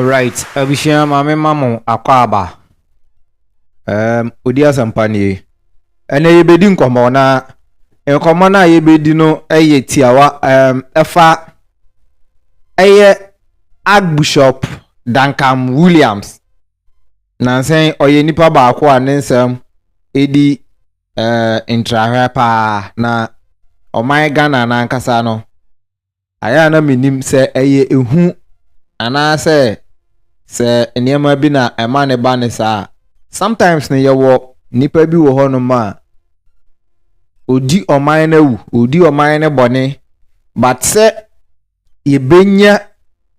Right, Abishia Mame Mamo Akwaba. Udia Sampani. And a bedin commona. A commona ye bedino a tiawa efa a Archbishop Duncan Williams. Nansen oye nipa ba kwa nensem edi intrahapa na omai Ghana na nkasa no. Aya na minim se eye ehu ana se enema bi na ema ne ba ne saa sometimes ne yewo nipa bi wo hono ma odi oman na wu odi oman ne bone but se ye benya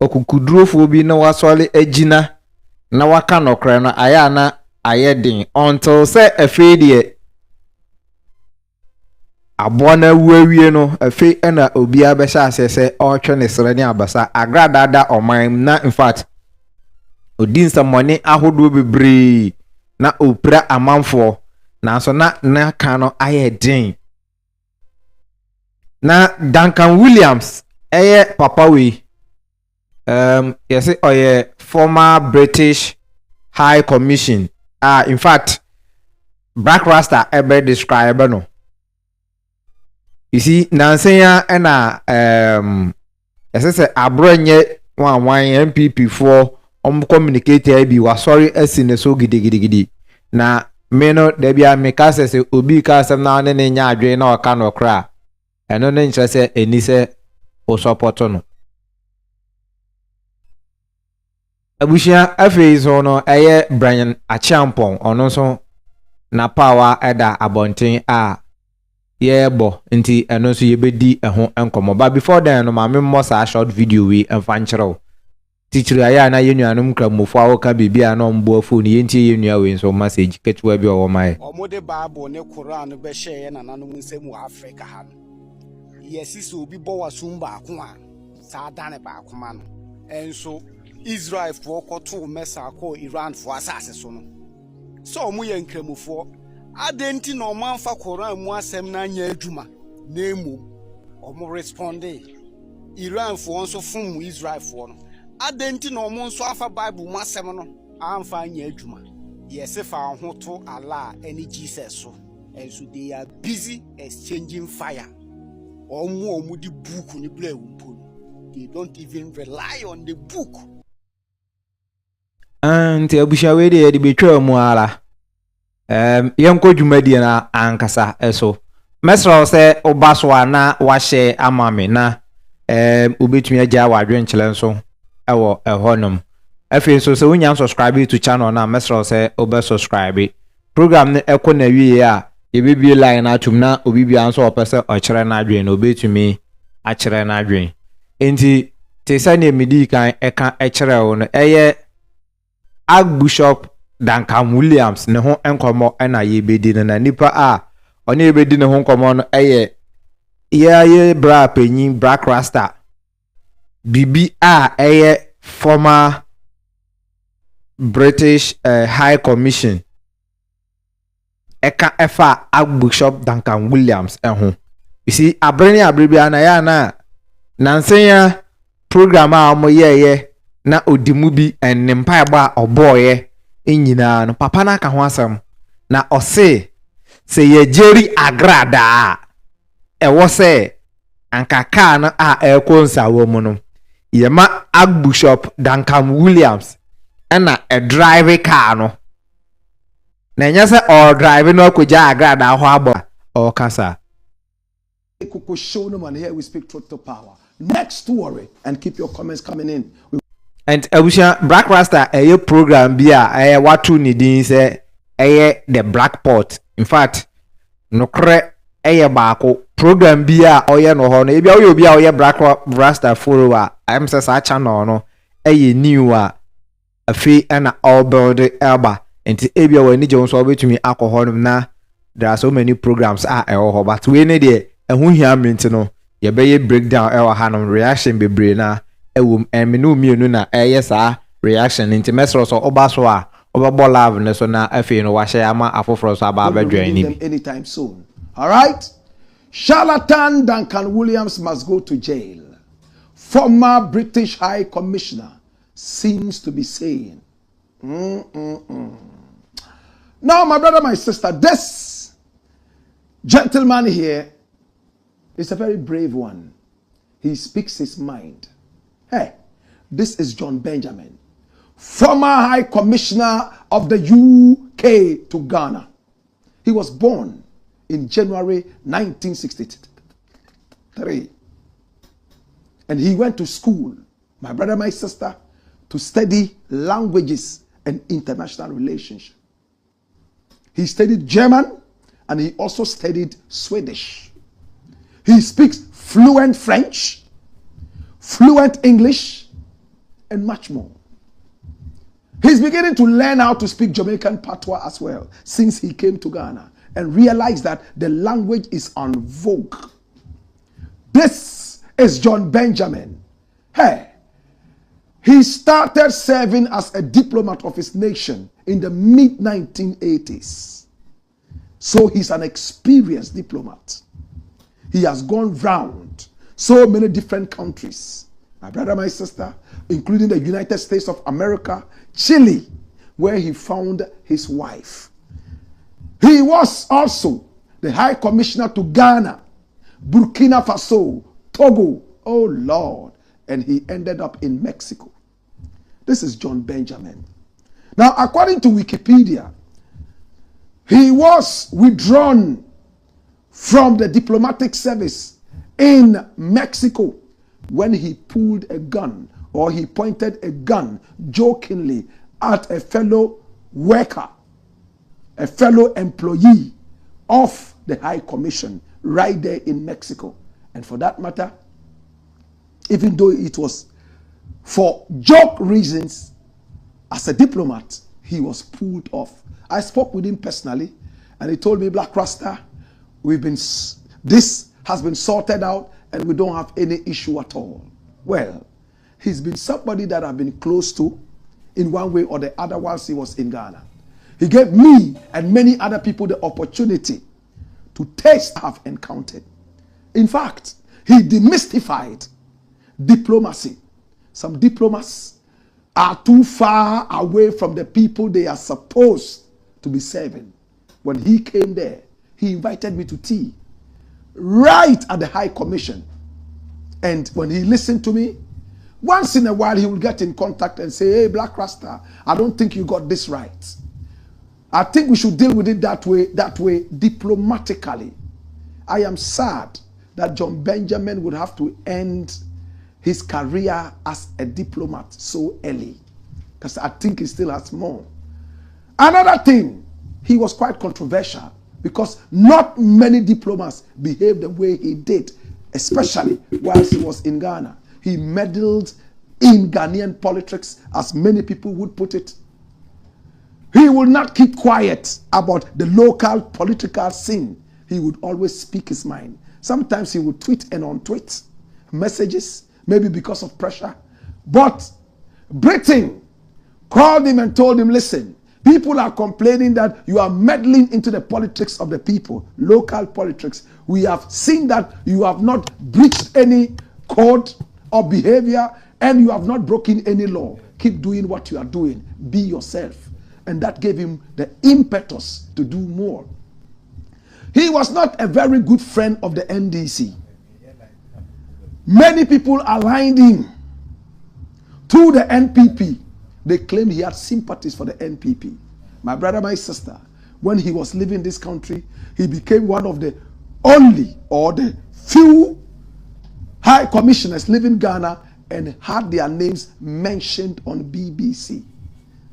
okukudurofo bi na wasole agina na waka nokre no aya na ayedin until se afedie abona wuawie no afi na obi abesha asese otwe ne sere ne abasa agradada oman na in fact odin samone ahodo bebre na opra amanfo na so na kano ayedin na Duncan Williams papa we yes oye former British High Commission in fact Black Rasta ever describe no. You see, Nansenya and as I abronye one MPP for communicate be was sorry as in so gidi. Na meno debia meka se obi ka sem na ne nya adwe na oka no kra. Eno ne nche se eni se o support no. Abushia afei so no eye Brian Akyapon ono so na power eda abonten a yebo nti eno so yebedi eho enkomo ba before then no ma me sa short video we emfa nkyerɛw teacher aya na yenuanum kramofo awoka bibia na ombo phone yenti yenua we so message ketwa bi owo mai omode bible ne Quran be share na nanom nsemu Africa ha no yesi so obi bo wasum ba ko a sa dane ba ko ma no enso Israel for koto mesa ko Iran for asase so no. So omo ye nkramufo adenti no manfa Quran mu asem na nya adwuma na emu omo responde Iran for nso fun Israel for no adenti no omo nso afa Bible mu asem no amfa nya adwuma yes fa ho to Allah any Jesus so and so they are busy exchanging fire omo di book ni bla wumpo they don't even rely on the book. And abusha we de betwa mu ala yenko dwumadi na ankasa eso mesra se obaso na wa hye amame na obetumi agya wadwen kyele nso ewo ehonum afi so se wonya subscribe to channel na mesra se obe subscribe program ne eko na wie a yebibie line atum na obibia nso opese okere na adwen na obetumi akere na adwen enti te sane midi kan eka ekere wo no eye Archbishop Duncan Williams ne ho enkomo na yebedi na nipa a oni yebedi ne ho enkomo no ye bra penyin black rasta bibi a former British High Commission eka efa Archbishop Duncan Williams ho you see abribia na ya na nansenya program a mo ye na odimu bi ennempa ba oboye enyina no papa na ka ho asem na ose se ye jeri agrada wo se ankaka na a ekonsa wo mu no ye ma Archbishop Duncan Williams na drive car no na nya se o drive no akogya agrada ho abo o kasa Kuku show no man here we speak truth to power. Next story and keep your comments coming in. And abusha Black Rasta program bia watu ni din se the Black Pot. In fact, no kre baako program bia oye no ho no ebia oye Black Rasta follower am say sa channel no new a afi na all build elba enti ebia wani je so obetumi akọ no na there are so many programs ho but we ne de ehu hia mint no ye be breakdown hanom reaction bebre na ewum emenu mienu na sa reaction into mesro so obaso a obabo love ne so na afi no wa hye ama afoforo so aba abadwan ni anytime soon. All right, charlatan Duncan Williams must go to jail. Former British High Commissioner seems to be saying now my brother, my sister, this gentleman here is a very brave one. He speaks his mind. Hey, this is John Benjamin, former High Commissioner of the UK to Ghana. He was born in January 1963. And he went to school, my brother, my sister, to study languages and international relations. He studied German and he also studied Swedish. He speaks fluent French, fluent English, and much more. He's beginning to learn how to speak Jamaican patois as well since he came to Ghana and realized that the language is en vogue. This is John Benjamin. Hey, he started serving as a diplomat of his nation in the mid-1980s. So he's an experienced diplomat. He has gone round so many different countries. My brother, my sister, including the United States of America, Chile, where he found his wife. He was also the High Commissioner to Ghana, Burkina Faso, Togo, oh Lord, and he ended up in Mexico. This is John Benjamin. Now, according to Wikipedia, he was withdrawn from the diplomatic service in Mexico when he pulled a gun, or he pointed a gun jokingly at a fellow worker, a fellow employee of the High Commission right there in Mexico. And for that matter, even though it was for joke reasons, as a diplomat, he was pulled off. I spoke with him personally, and he told me, Black Rasta, this has been sorted out, and we don't have any issue at all. Well, he's been somebody that I've been close to in one way or the other whilst he was in Ghana. He gave me and many other people the opportunity to taste have encountered. In fact, he demystified diplomacy. Some diplomats are too far away from the people they are supposed to be serving. When he came there, he invited me to tea right at the High Commission. And when he listened to me, once in a while he will get in contact and say, hey, Black Rasta, I don't think you got this right. I think we should deal with it that way, diplomatically. I am sad that John Benjamin would have to end his career as a diplomat so early, because I think he still has more. Another thing, he was quite controversial because not many diplomats behaved the way he did, especially whilst he was in Ghana. He meddled in Ghanaian politics, as many people would put it. He would not keep quiet about the local political scene. He would always speak his mind. Sometimes he would tweet and untweet messages, maybe because of pressure. But Britain called him and told him, listen, people are complaining that you are meddling into the politics of the people, local politics. We have seen that you have not breached any code or behavior and you have not broken any law. Keep doing what you are doing. Be yourself. And that gave him the impetus to do more. He was not a very good friend of the NDC. Many people aligned him to the NPP. They claim he had sympathies for the NPP. My brother, my sister, when he was leaving this country, he became one of the only or the few high commissioners living in Ghana and had their names mentioned on BBC.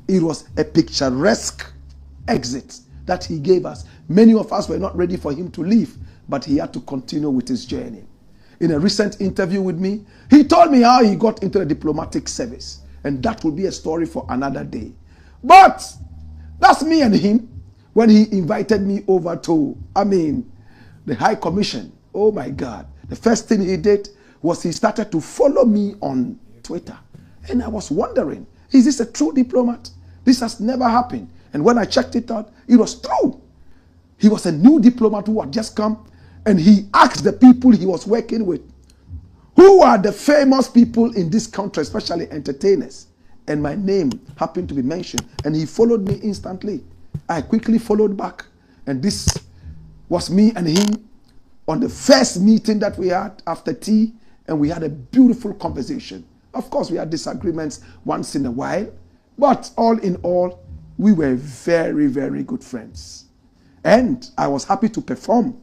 It was a picturesque exit that he gave us. Many of us were not ready for him to leave, but he had to continue with his journey. In a recent interview with me, he told me how he got into the diplomatic service. And that will be a story for another day. But that's me and him when he invited me over to, the High Commission. Oh my God. The first thing he did was he started to follow me on Twitter. And I was wondering, is this a true diplomat? This has never happened. And when I checked it out, it was true. He was a new diplomat who had just come, and he asked the people he was working with, who are the famous people in this country, especially entertainers? And my name happened to be mentioned, and he followed me instantly. I quickly followed back, and this was me and him on the first meeting that we had after tea, and we had a beautiful conversation. Of course, we had disagreements once in a while, but all in all, we were very, very good friends. And I was happy to perform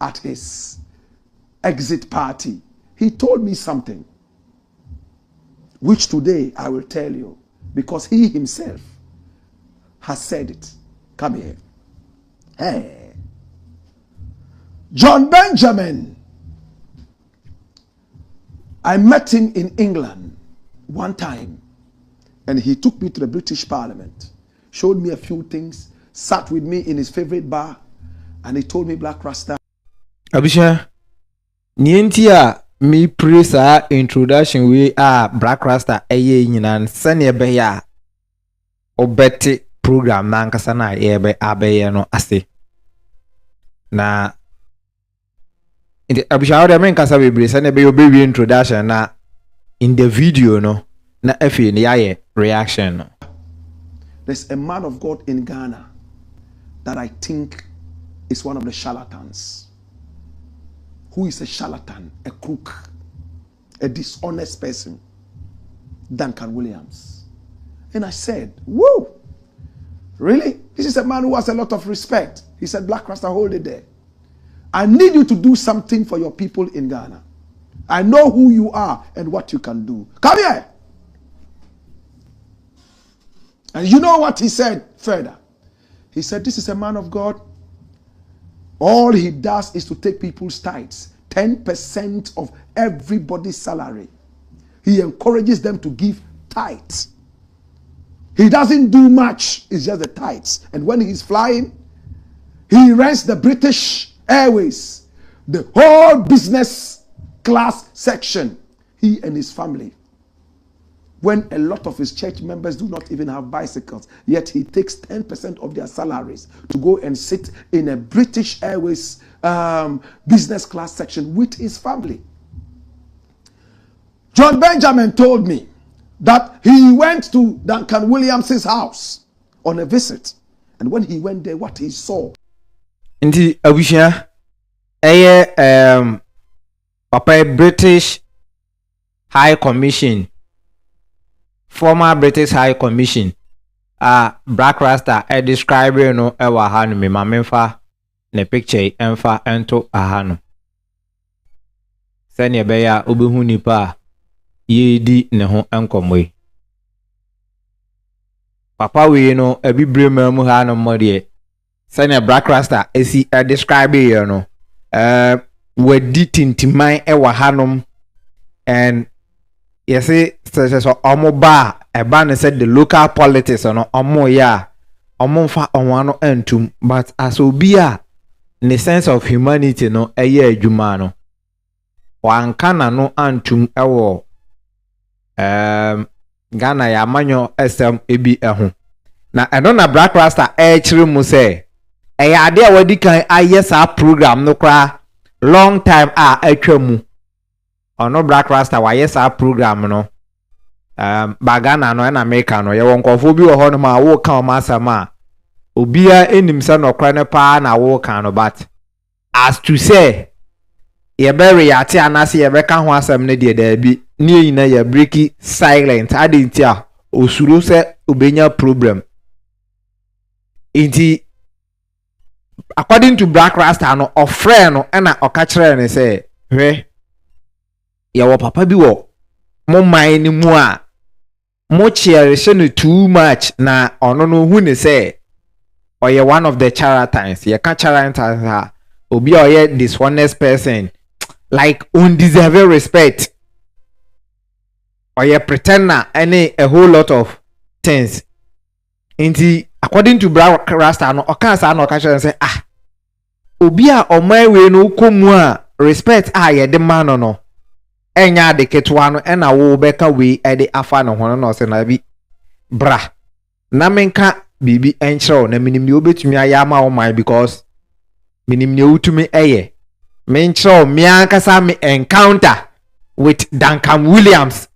at his exit party. He told me something, which today I will tell you, because he himself has said it. Come here. Hey. John Benjamin. I met him in England one time, and he took me to the British Parliament, showed me a few things, sat with me in his favorite bar, and he told me, Black Rasta. Abisha, nientia me praise introduction we Black Rasta eye nyina sane be ya obeti program na nkasa na ebe abeye no ase. Na Abisha how me nkasa bebre sane be obewi introduction na in the video no na efe ni yaye reaction no. There's a man of God in Ghana that I think is one of the charlatans. Who is a charlatan, a crook, a dishonest person? Duncan Williams. And I said, whoa, really? This is a man who has a lot of respect. He said, Black Rasta, hold it there. I need you to do something for your people in Ghana. I know who you are and what you can do. Come here. And you know what he said further? He said, this is a man of God. All he does is to take people's tithes, 10% of everybody's salary. He encourages them to give tithes. He doesn't do much, it's just the tithes. And when he's flying, he rents the British Airways, the whole business class section, he and his family. when a lot of his church members do not even have bicycles, yet he takes 10% of their salaries to go and sit in a British Airways business class section with his family. John Benjamin told me that he went to Duncan Williams's house on a visit, and when he went there, what he saw. Inti abushia papa British High Commission, former British High Commission, Black Rasta describe no ewa hanu me mamemfa ne picture emfa ento ahanu. Sene beya obehu nipa yedi ne ho enkomwe. Papa we no ebibre mamu ha no modie. Sene Black Rasta esi describe you no wadi tintiman ewa hanum, and you see so omoba eba ne said the local politics no omo ya omonfa onwano entum, but as obia in the sense of humanity no eye adwuma no wankana no antum ewo Ghana ya manyo SM ebi eho na eno na Black Rasta chiri mu se ade a wadi kan aye sa program no kra long time atwa mu ono Black Rasta wa yes program no bagana no na America no ye won kofo bi wo ho no ma wo kan o ma sama obia enim se no kra ne pa na wo kan no, but as to say ye be react anase ye be ka ho asem ne de da bi ne yina ye breaki silent adentia osuro se obenya problem inti according to Black Rasta no ofre no na okachire ne say hwe ya wo papa bi wo mo man ni mu a mo cherish no too much na ono no hu ne say oye one of the charlatans ye ka charlatans ha obi oye dishonest person like undeserved respect oye pretender any a whole lot of things. Inti according to Black Rasta no okansa na okachire say obi a oman we no komu a respect ye de man no enya de ketwa no na wo beka we de afa no hono no se na bi bra na menka bibi enchero na minim ne obetumi ayama wo man, because minim ne utumi eye menchero me ankasa me encounter with Duncan Williams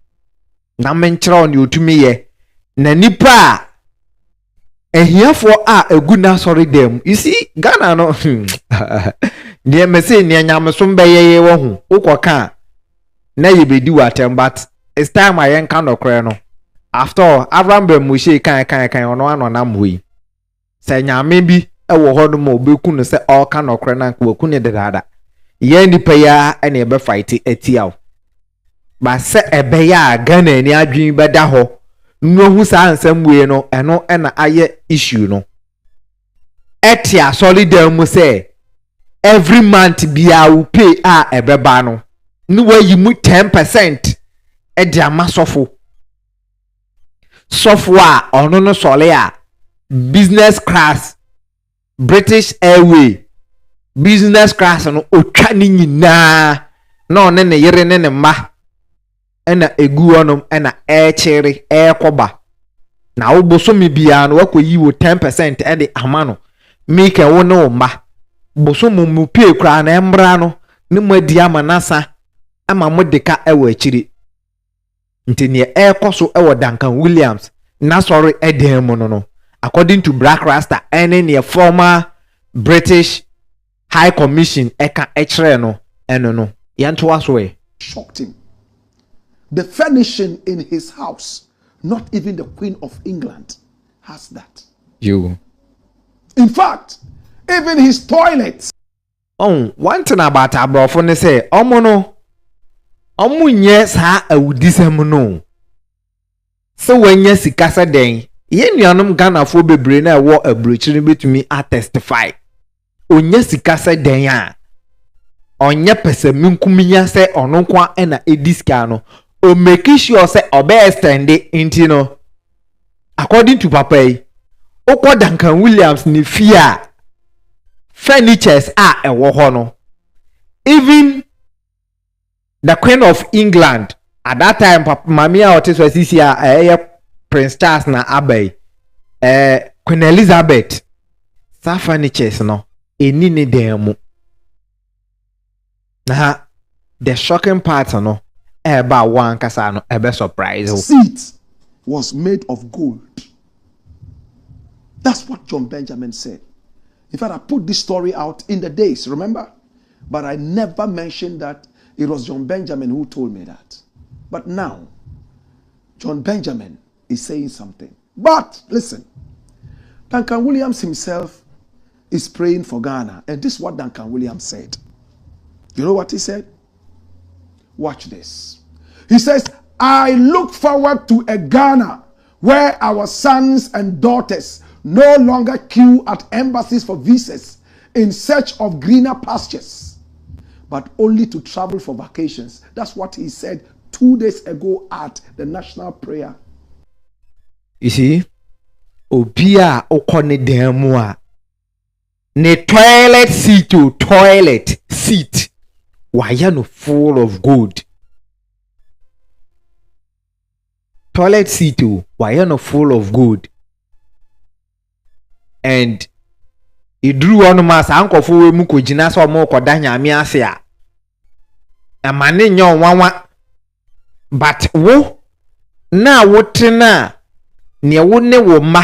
na menchero ne utumi ye na nipa ehiafo egu na sorry dem. You see Ghana no ne mese ne nyamso mbe ye wo hu ukoka na yebedi watem, but it's time I ain't kind of cry no. After all, Abraham Bemushe kan ono ano nam hui. Say nyame bi ewo ho no mo beku no say all kind of cry na ku ne dada. Ye nipa ya na ebe fight etiaw. Ba se ebe ya Ghana ni adwin beda ho. No hu sa ansem we no eno na aye issue no. Etia solid mu say every month bia will pay ebeba no. No way you move 10% at the amasofo. Software or no solia business class British Airway business class no ochani na no nene yere nene ma ena egu onom ena chere koba na oboso mi bia no wakoyi wo 10% e de amano make wo no ma boso mu pie kra na embra no ne madi amanasa ama modeka ewo achiri nti ne ekoso ewo Duncan Williams na sorry edem no according to Black Rasta any ne former British High Commission eka echere no eno no yanto aso shocked him. The furnishing in his house, not even the Queen of England has that. You. In fact, even his toilets. One thing about abrofo ne say omo nye sa awudisem no. So wanya sika sa den, ye nuanom Ghana fo bebre na wo abrochiri betumi attestify. Onya sika sa den a onye pese minkuminya se ono kwa na ediska no. O make sure say obe extend inti no. According to papa okwa Duncan Williams ni fear furnitures ewo ho no. Even the Queen of England at that time mami a otis was this year Prince Charles na abai Queen Elizabeth sa furnitures no eni ni demu na the shocking part no eba one kasa no ebe surprise seat was made of gold. That's what John Benjamin said. In fact, I put this story out in the days, remember? But I never mentioned that it was John Benjamin who told me that. But now, John Benjamin is saying something. But listen, Duncan Williams himself is praying for Ghana. And this is what Duncan Williams said. You know what he said? Watch this. He says, I look forward to a Ghana where our sons and daughters no longer queue at embassies for visas in search of greener pastures, but only to travel for vacations. That's what he said 2 days ago at the national prayer. You see, Obia okone demua ne toilet seat why no full of gold. Toilet seat why no full of gold. And he drew on mass uncle for muko jinaso mo kodanya miasia. A mane nyon wanwa. But wo na wotina ne wo ne wo ma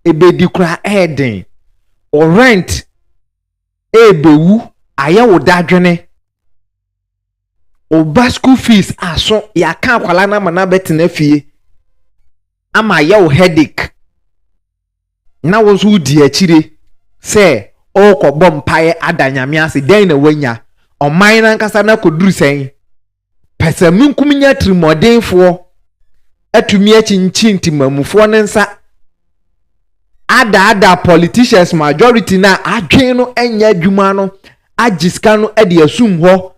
ebedi kura eden or rent ebewu aya wo dadwene o school fees aso ya kan kwala na mana betina fie ama ya wo headache na wo so di akire se o ko bom pae adanyame ase den na wanya oman na nkasa na koduru sen pesa minkum nya trimodenfo atumi achinchin timamufo nensa ada politicians majority na adwen no enya adwuma no agiska no ede asum ho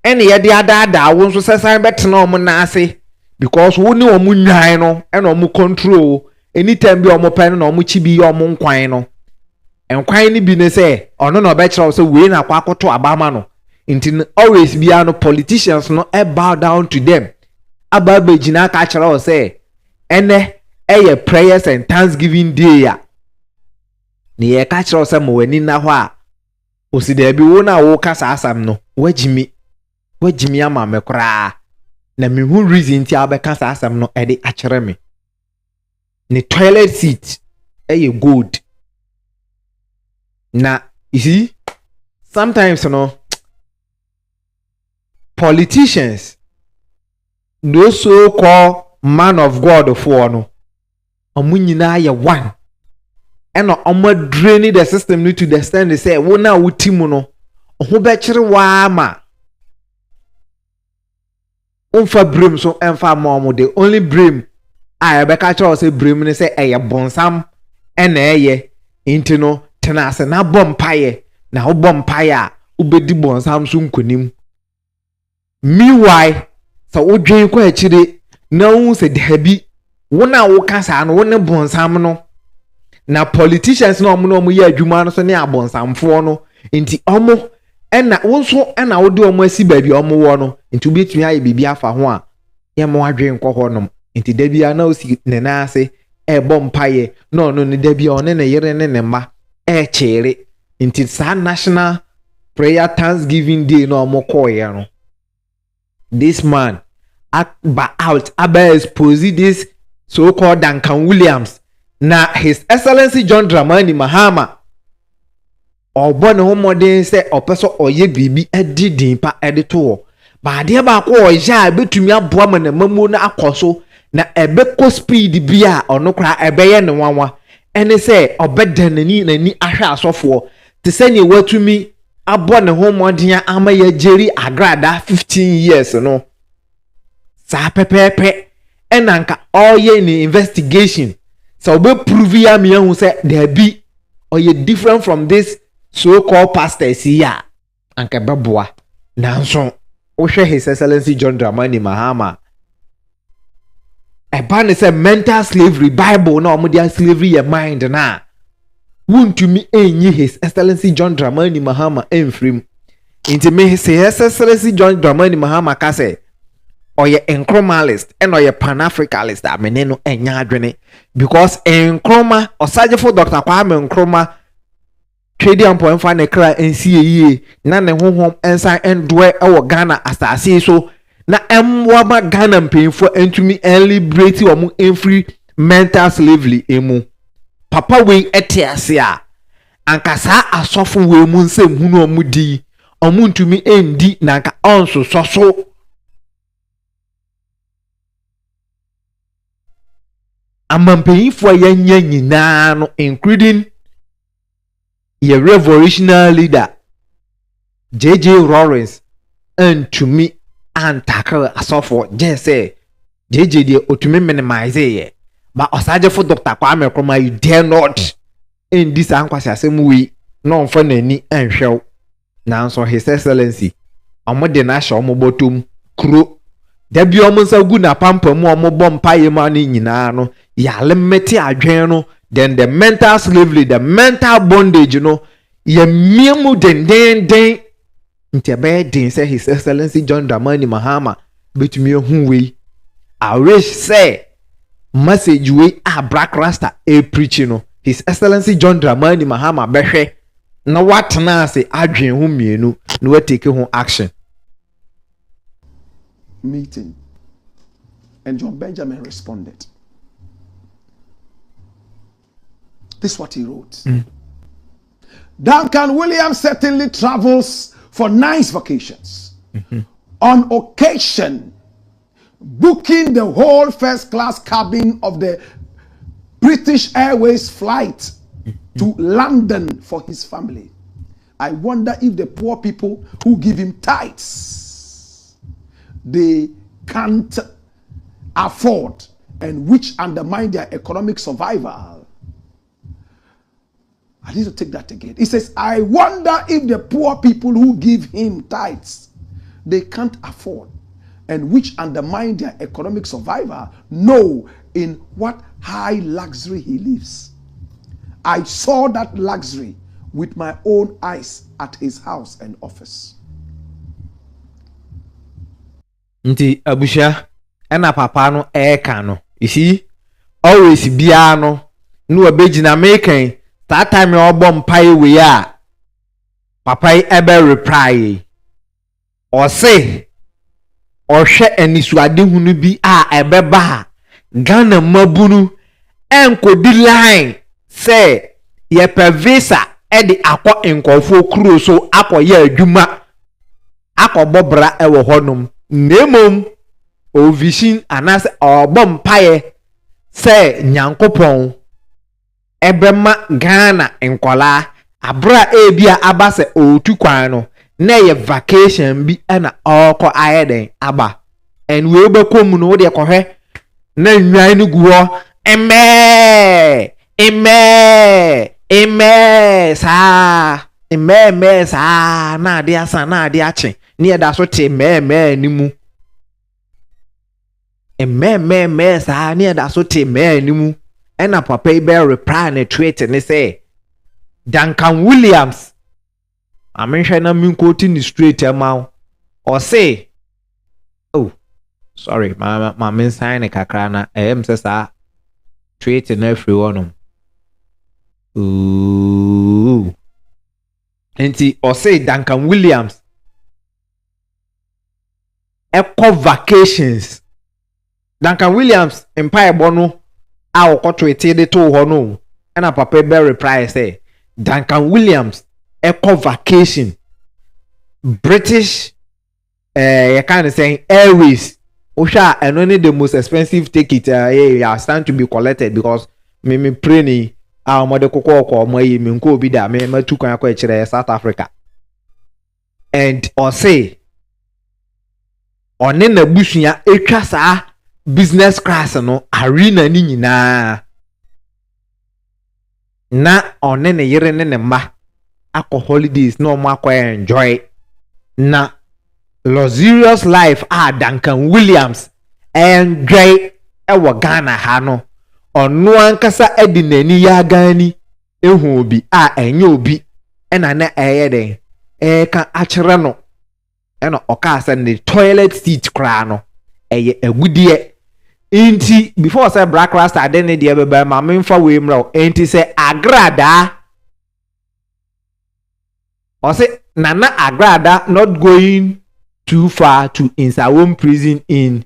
ene ye de ada wo nso sesan betena omo na ase because wo ni omo nwan no ene omo control anytime bi omo pen no omo chibi omo nkwan no enkwan ni bi ne se ono no be kira so we na kwa akoto abama no nti always be no politicians no bow down to them ababa jina ka kira o se ene prayers and thanksgiving day ya ni ye ka kira o se mo wani na ho a osida bi wo na wo kasa asam no wajimi ama me kra na me hu reason ti abekasa asam no ede akire me ni toilet seat gold. Na you see sometimes politicians those so called man of God for no omunyina ye one and omo drain the system need to the extent they say wo na wo timu no ho be kire wa ma unfa brim so enfa momo the only brim I be ka kire say brim ni say eye bonsam ena eye intino tenase na bompaye na wo bompaye a ubedi bonsam so nkonim. Meanwhile so wo dwen kwa akire na wo se dabi wo na wo kasa no wo ne bonsam no na politicians no omo ye adwuma no so ne abonsamfo no nti omo ena wo so ena wo de omo asi ba bi omo wo no nti obetumi aye bibia afa ho a ye mo adwen kɔ hɔ nom nti dabia na osi ne na ase bompaye no ne dabia one ne yere ne ma chere nti sa national prayer thanksgiving day no omo kɔ ye no this man out expose this so-called Duncan Williams na His Excellency John Dramani Mahama obo ne ho modern say opeso oye bibi edidin pa edito ba de ba ko oja betumi aboa ma na mamu na akoso na ebeko speed bia ono kra ebeye ne wanwa ene say obedan nani ahwe asofo te se ne watumi abo ne ho modern ama ya jeri agrada 15 years no sa pepepe enanka oye ni investigation so be prove ya me hu say there be oye different from this so called pastors here anka beboa nanso o hwe His Excellency John Dramani Mahama ban say mental slavery bible na omo dia slavery your mind na wuntumi enyi His Excellency John Dramani Mahama enfrim inti me say His Excellency John Dramani Mahama ka say ɔyɛ Nkrumahist ɛna ɔyɛ Pan-Africanist a mene no ɛnya adwene because Nkrumah ɔsagyefo Dr. Kwame Nkrumah twedi ampo mfa ne kra nsie yie na ne honhom ensan endoe ɛwɔ Ghana asase so na emwaba Ghana mpemfo entumi liberate omo free mental slavery emu papa we etiase a ankasa asofo we mu nsem hunu omo di omo ntumi endi na anka onso soso amampeyifo yanya nyina no including your revolutionary leader JJ Lawrence and to me and tackle asofo just say JJ de otumi minimize ye but osaje for Dr. Kwame Nkrumah you dare not in this ankwasi asem we no mfa nani anhwew nanso his excellency omode na hye omobotom kuro da bi omonsa gu na pampa mu omobɔ mpaye ma no nyina no ya lemete adwen no then the mental slavery, the mental bondage, ye miemu den ntiabe den say His Excellency John Dramani Mahama betumi hu we I wish say message we a black rasta e preaching no His Excellency John Dramani Mahama behwe na watena say adwen hu mienu na we take hu action meeting and John Benjamin responded. This is what he wrote. Duncan Williams certainly travels for nice vacations. On occasion, booking the whole first class cabin of the British Airways flight to London for his family. I wonder if the poor people who give him tithes, they can't afford and which undermine their economic survival. I need to take that again. He says, I wonder if the poor people who give him tithes, they can't afford, and which undermine their economic survival, know in what high luxury he lives. I saw that luxury with my own eyes at his house and office. Nti abusha ena papa no no. You see, always biano no abegina making. That time you obom pai we ya papa ebe reply or say or hwe anisuade hunu bi a ebe ba Ghana mabunu enko di line say ye per visa e di akọ nkofo kuro so akoye adwuma akobobra e wo honum nemom o vision anase obom pai say nyankopon ebema Ghana nkola abra ebia abase otu kwan no na ye vacation bi na okọ ayeden aba and we bekom no de kohwe na nwan no guo sa na ade asa na ade ache ne ye da so te ni mu sa ne ye da so te ni mu ena papa ibe reply na tweet ne say Duncan Williams amenhwe na min quote ni straight amount or say oh sorry ma men sign kakra na say sa tweet na free one ooh enti or say Duncan Williams eco vacations Duncan Williams empire bono a okoto etede to ho no na papa be reply say Duncan Williams eco vacation British you can say Airways osha and only the most expensive ticket stand to be collected because me pray ni a mo de kokoko mo yi me nko obi da me matu kwan akọ kire South Africa and or say one na busua etwa saa business class no arena ni nyina na one ne yere ne ma akọ holidays no mo akọ enjoy na luxurious life Duncan Williams enjoy ewo Ghana ha no onu ankasa edinani ya gani ehu obi enye obi ena na eyeden ka akere no ena oka asa ne toilet seat kra no egudie inti before say black rasta den ne de beba ma memfa we mra inti say agrada or say nana agrada not going too far to Insawam prison in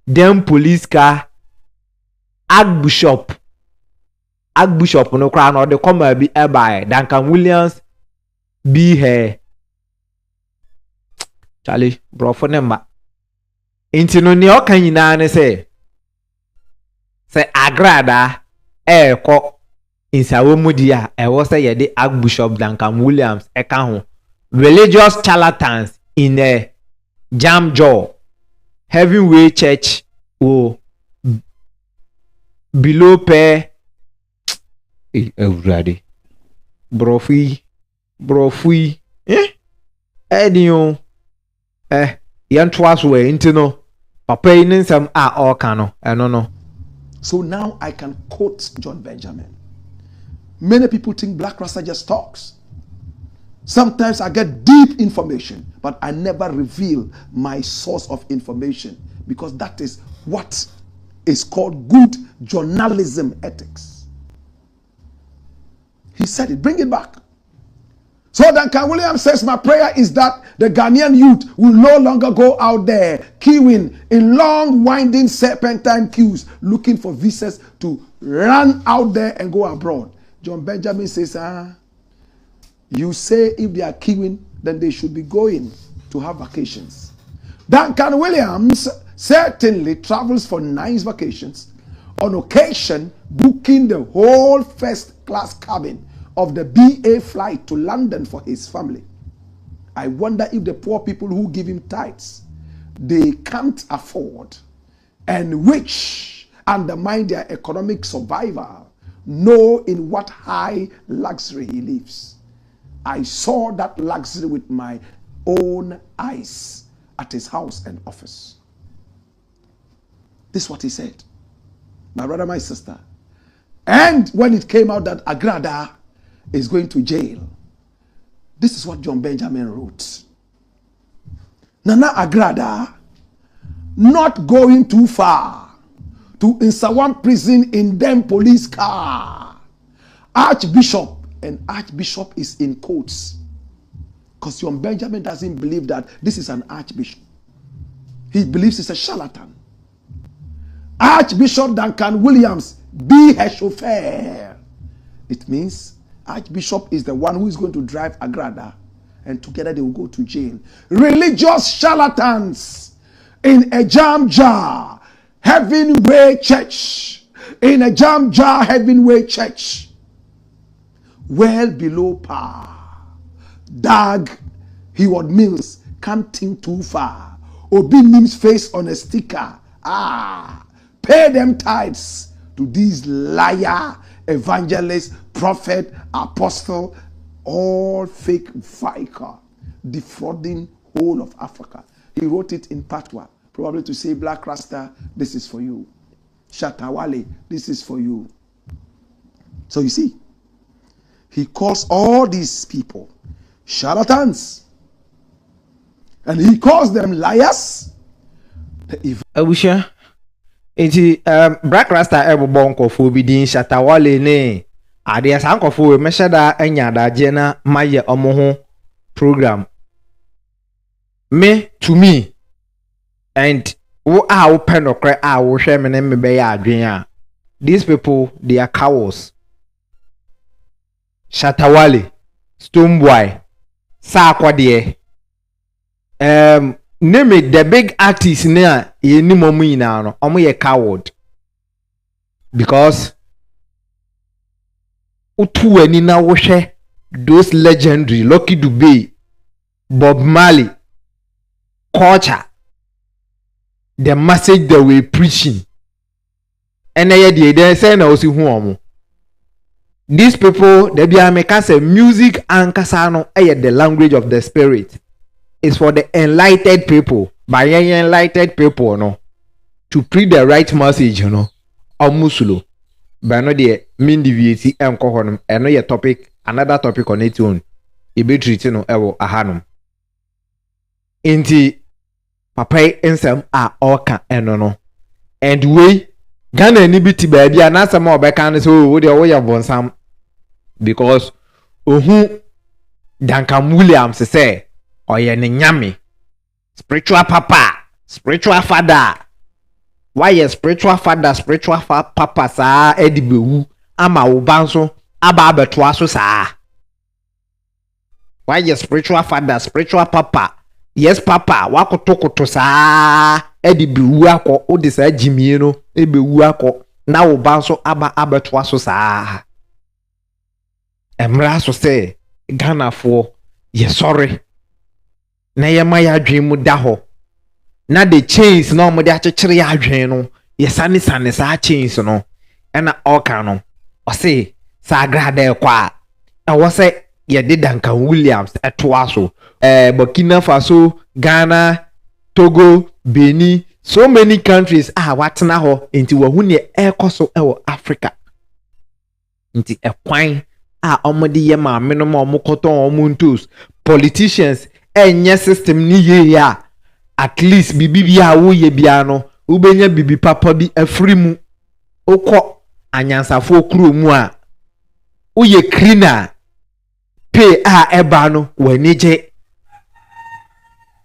them police car Archbishop no crown or the comma be by Duncan Williams be here Charlie bro for number inti no ne okan nyina ne say agrada ko Insawam dia was say ye the Archbishop Duncan Williams eka ho religious charlatans in a jam jaw heavyweight church below pair everybody brofui edion yan twas we intino papa inin some all cano no. So now I can quote John Benjamin. Many people think Black Rasta just talks. Sometimes I get deep information, but I never reveal my source of information because that is what is called good journalism ethics. He said it. Bring it back. So Duncan Williams says, my prayer is that the Ghanaian youth will no longer go out there queuing in long winding serpentine queues looking for visas to run out there and go abroad. John Benjamin says, you say if they are queuing, then they should be going to have vacations. Duncan Williams certainly travels for nice vacations, on occasion booking the whole first class cabin of the BA flight to London for his family. I wonder if the poor people who give him tithes, they can't afford, and which undermine their economic survival, know in what high luxury he lives. I saw that luxury with my own eyes at his house and office. This is what he said. My brother, my sister. And when it came out that Agrada is going to jail, this is what John Benjamin wrote. Nana Agrada not going too far to Insawam prison in them police car. Archbishop, and Archbishop is in quotes because John Benjamin doesn't believe that this is an archbishop. He believes it's a charlatan. Archbishop Duncan Williams be her chauffeur. It means Archbishop is the one who is going to drive Agrada, and together they will go to jail. Religious charlatans in a jam jar heavenway church. In a jam jar heavenway church. Well below par. Dag Heward Mills can't think too far. Obi Nim's face on a sticker. Pay them tithes to these liar, evangelist, prophet, apostle, all fake vicar, defrauding whole of Africa. He wrote it in Patois, probably to say, Black Rasta, this is for you. Shatawale, this is for you. So you see, he calls all these people charlatans, and he calls them liars. Abusha, enti Black Rasta ebo bonko fo bi din Shatawale ne ade asankofo we meshada anya daje na maye omo program me to me and wo penokre wo hwe me ne me be ya adwen a these people they are cowards. Shatawale, Stoneboy, Sakwade, name it the big artist na ye ni momu ina no omo ye coward because utu ani na wo hwe those legendary Lucky Dube, Bob Marley, culture, the message that we preaching, and they say na osi hu omo. These people, they be say music and kasano the language of the spirit. It's for the enlightened people, by enlightened people, no, to preach the right message, you know, or musulo. But no, the mean deviate and kohonum, and no, your topic, another topic on its own. It be treated no ever ahanum. Inti papa ensem a oka eno no and we Ghana ni biti baabi anasem obeka no so wo de wo ye bonsam because ohu Duncan Williams say oye ne nyame spiritual papa spiritual father why your spiritual father spiritual papa sa edibewu ama wo banso aba abetoa so saa why your spiritual father spiritual papa yes papa wakotokoto saa edibewu akọ odi saa jimie no ebewu akọ na wo banso aba abetoa so saa emra so say Ghana for ye sorry na ye ma ya adwen mu da ho na the chains na omo de akekere ya adwen no ye sane sa chains no na oka no o say sa grade kwa na wo say ye de Duncan Williams etoa so Burkina Faso Ghana Togo Benin so many countries watena ho enti wo hu ne ekoso ewo Africa enti ekwan omodi ye ma me no ma omokoton omuntos politicians enye system ni ye ya at least bibi bia wo ye bia no ubenya bibi papa bi afri mu okọ anyansafo okuro mu a uye cleaner pay eba no wanije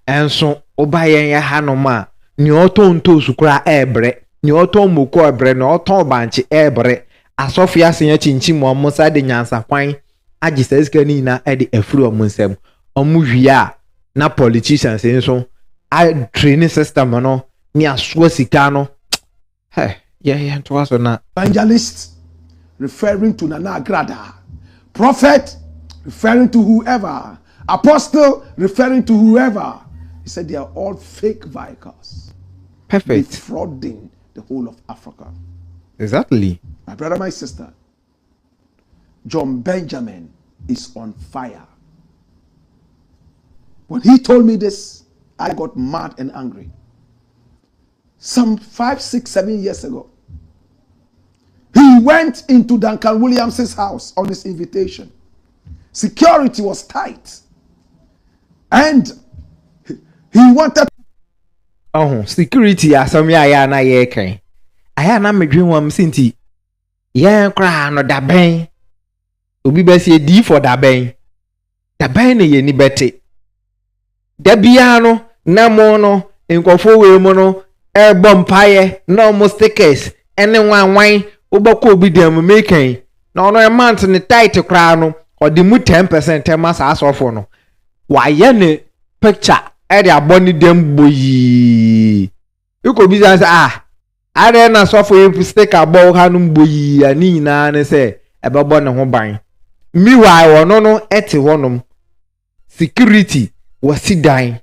enso obayen ya hanoma ni oton to sukura ebre ni oton moko ebre na oton banchi ebre asofia senya chinchi mo musa de nyansa kwan agiseska ni na e de afri omunsem omuhwia na politicians enso I training system no ni aso sika no yeah to us na evangelist referring to Nana Agrada, prophet referring to whoever, apostle referring to whoever. He said they are all fake vehicles. Perfect. Defrauding the whole of Africa. Exactly. My brother, my sister, John Benjamin is on fire. When he told me this, I got mad and angry. Some 5, 6, 7 years ago, he went into Duncan Williams's house on his invitation. Security was tight. And he wanted... security asami aya na ye kan. Aya na medwin wam sinti. Ye kra no da ben. Obi be se di for da ben. Da ben ne ye ni bete. Da bia no na mo no enkofo we mo no e bompaye no mo stickers ene wanwan obako obi dem mekan na ono e month ne tight kra no odi mu 10% ma sa asofo no wa ye ne picture e de aboni dem boyi iko bi say are na sofo e sticker bo hanum boyi ani na ne se e bebo ne ho ban mi wa wono no ete wonom security was down.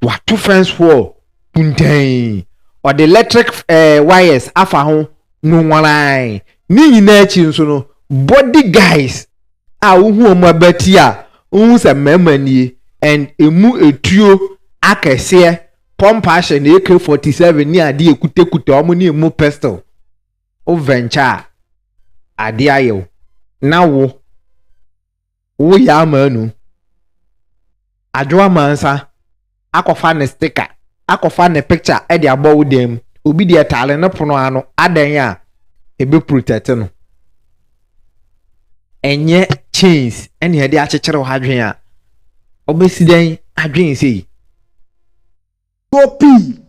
What two fence wall? Puntain. Or the electric wires afa ho no line. Ni nyina so no body guys uhu omo abatia uhu se memani and emu etuo akese pompa hye na AK47 ni ade ekutekute omo ni emu pistol o venture ade ayo na wo ya manu adwa mansa akofa ne sticker akofa ne picture e de abo dem obi de tale ne pono ano adan a ebe protect no enye chains ene he de akekere wo hadwen a obesiden adwen sei go pee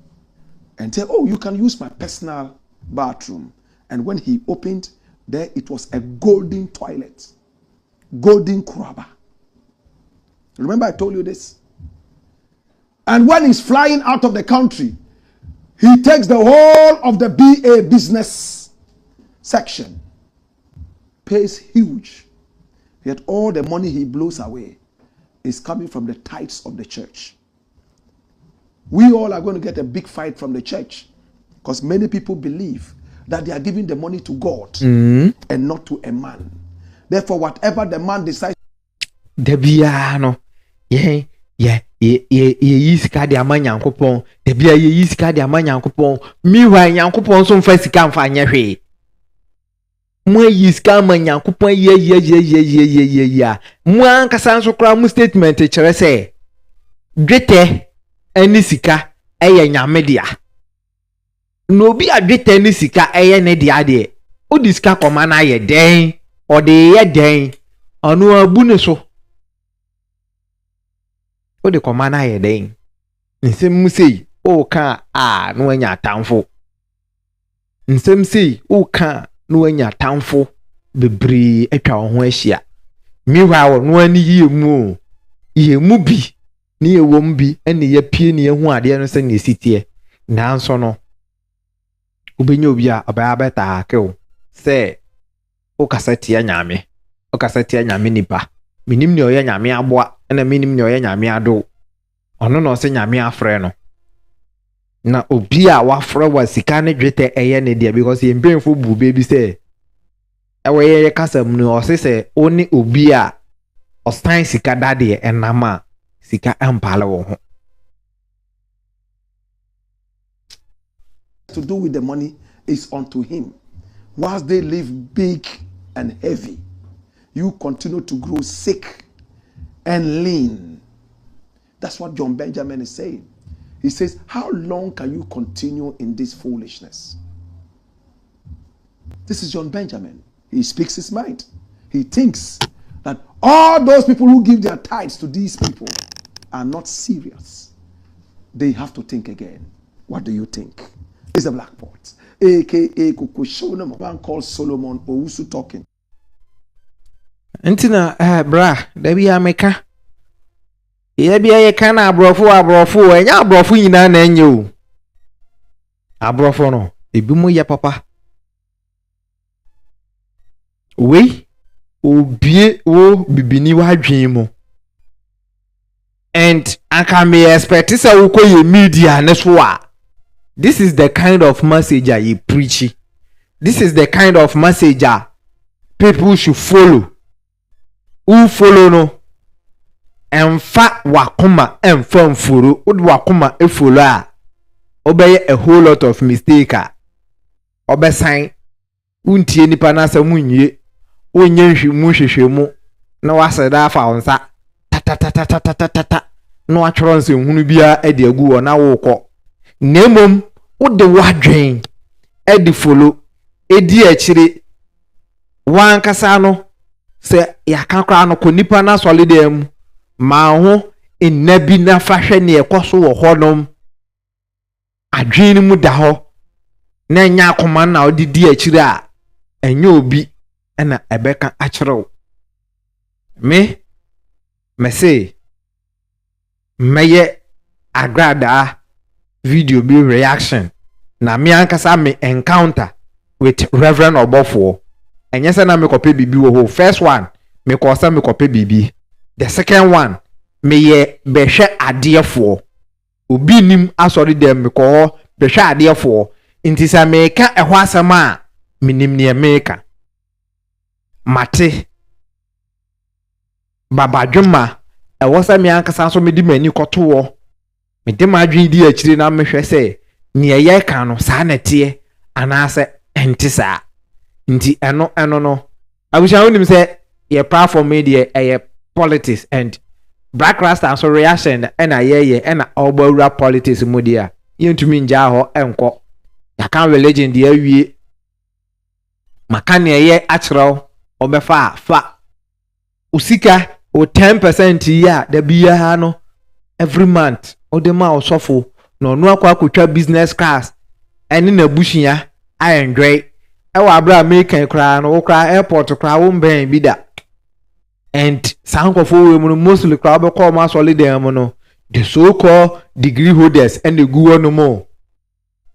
and say, oh, you can use my personal bathroom. And when he opened, there it was a golden toilet, golden kuraba. Remember I told you this? And when he's flying out of the country, he takes the whole of the BA business section, pays huge, yet all the money he blows away is coming from the tithes of the church. We all are going to get a big fight from the church because many people believe that they are giving the money to God and not to a man. Therefore, whatever the man decides, Debiano, ye yiska de amanya nkopon, debia ye yiska de amanya nkopon, miwa nyankopon so mfa sika mfa anya hwe. Mo yiska amanya nkopon ye mo ankasa nso kra mo statement kire se dwete ani sika eye nyame dia no bi adwete ni sika eye ne dia de o di sika koma na ye den o de ye den onu abu ne so o de koma na ye den nsem musei o ka no anya atamfo nsem sei o ka no anya atamfo bebre atwa ho ahia miwa no ani ye mu bi ni ewom bi ene ye pie ni ehu ade no se ne sitie nanso no obenya obi a obaya beta akew se o kasati anyame o kasati anyame nipa minim ne oye nyame aboa ena minim ne oye nyame ado ono no se nyame afre no na obi a wafre wa sika ne dwete eye ne dia because ye mbenfo bu bebi se ewe ye kasam no o se oni obi a ostan sika dade enama sika empale wo ho to do with the money is unto him. Whilst they live big and heavy, you continue to grow sick and lean. That's what John Benjamin is saying. He says, how long can you continue in this foolishness? This is John Benjamin. He speaks his mind. He thinks that all those people who give their tithes to these people are not serious. They have to think again. What do you think? It's a blackboard. A.K.A. Kukushonam, one called Solomon Owusu talking. Entina bra da bia meka ye bia ye kana abrofo enya abrofo nyina na enye o abrofo no ebi mo ye papa we obie wo bibini wa dwen mu and aka me expect say wo koye media ne so a this is the kind of message you preach. This is the kind of message people should follow. Who follow no? Emfa wakuma emfa mfuru. Ud wakuma e follow a. Obey a whole lot of mistake. Obe sign. Untie nipa na sa munye. Onye nhwehwehwe mu. Na waseda fa onsa. Ta. No atworo nse hunu bia e de agu na wo kọ. Nemom ode wadwen edi follow edi akire wan kasa no se yakakra no ko nipa na solidem ma ho ennabi na fahwe ne ekoso wo honom adwen mu da ho na nya akoma na odidi akire a enye obi na ebeka akire me say meye agrada video be reaction na me ankasa me encounter with Reverend Obofo enye se na me kope bibi wo first one me ko sa me kope bibi the second one me ye behwe adefo obi nim asori dem me ko behwe adefo nti sa me ka ehwo asema me nim ne me ka mate baba dwuma ewo sa me ankasa so me di mani koto me de madwen di akire na mehwe se ne ye ka no sa na tie anase entisa nti eno no abusha wonim se ye platform media politics and black rasta so reaction na ye na obawura politics media yentumi nja ho enko ya kan religion di awie maka ne ye akiraw obefa fa usika o 10% ya da biya ha no every month odema osofo no no akwa business class eni na bushia ayendwe ewa abra American kra no kra airport kra wo mben bi da and sankofo we mu mostly kra be call ma solid dem no the so called degree holders and the guo no mo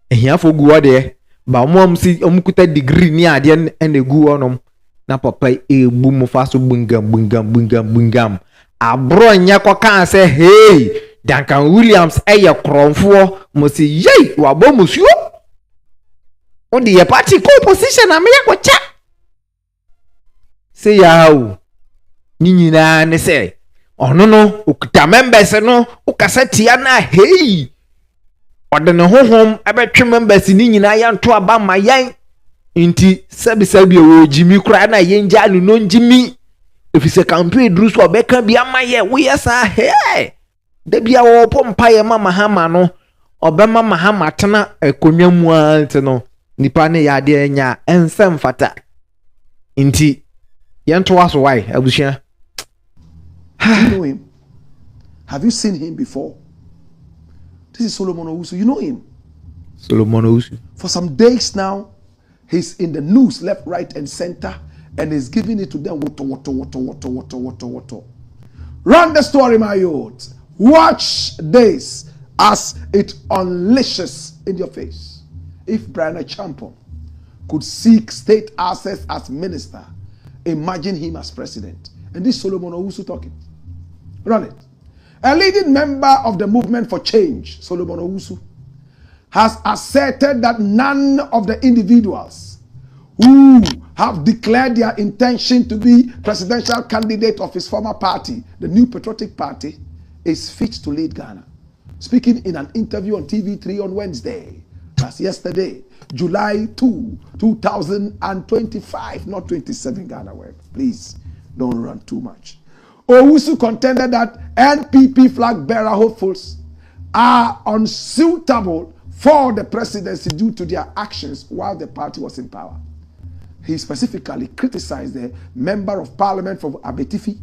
ehiafo guo de ba mom si omkuta degree ni ade and the guo no na papa egbu mu faso bungam abro nya kwa kan say hey Duncan Williams eye kronfo mo si yey wabo musuo odi ye party ko position am ye kwacha say yawo nyina ne say ono no okuta members no ukasatia na hey odene honhom abetwe members ni nyina ya nto aba mayan inti sabi wo jimi kura na yenja no njimi efise campaign dru so obeka bia maye wo yesa hey debia wo pompa ye mama hama no obema mahama tena ekonwa mu ante no nipa ne yade enya ensem fata inti yento aso why abushia. Do you know him? Have you seen him before? This is Solomon Owusu. You know him? Solomon Owusu. For some days now, he's in the news left, right, and center, and he's giving it to them. Water. Run the story, my youth. Watch this as it unleashes in your face. If Brian Akyapon could seek state access as minister, imagine him as president. And this Solomon Owusu talking. Run it. A leading member of the movement for change, Solomon Owusu, has asserted that none of the individuals who have declared their intention to be presidential candidate of his former party, the New Patriotic Party, is fit to lead Ghana. Speaking in an interview on TV3 on Wednesday, that's yesterday, July 2, 2025, not 27 Ghana word. Please don't run too much. Owusu contended that NPP flag bearer hopefuls are unsuitable for the presidency due to their actions while the party was in power. He specifically criticized the Member of Parliament for Abetifi,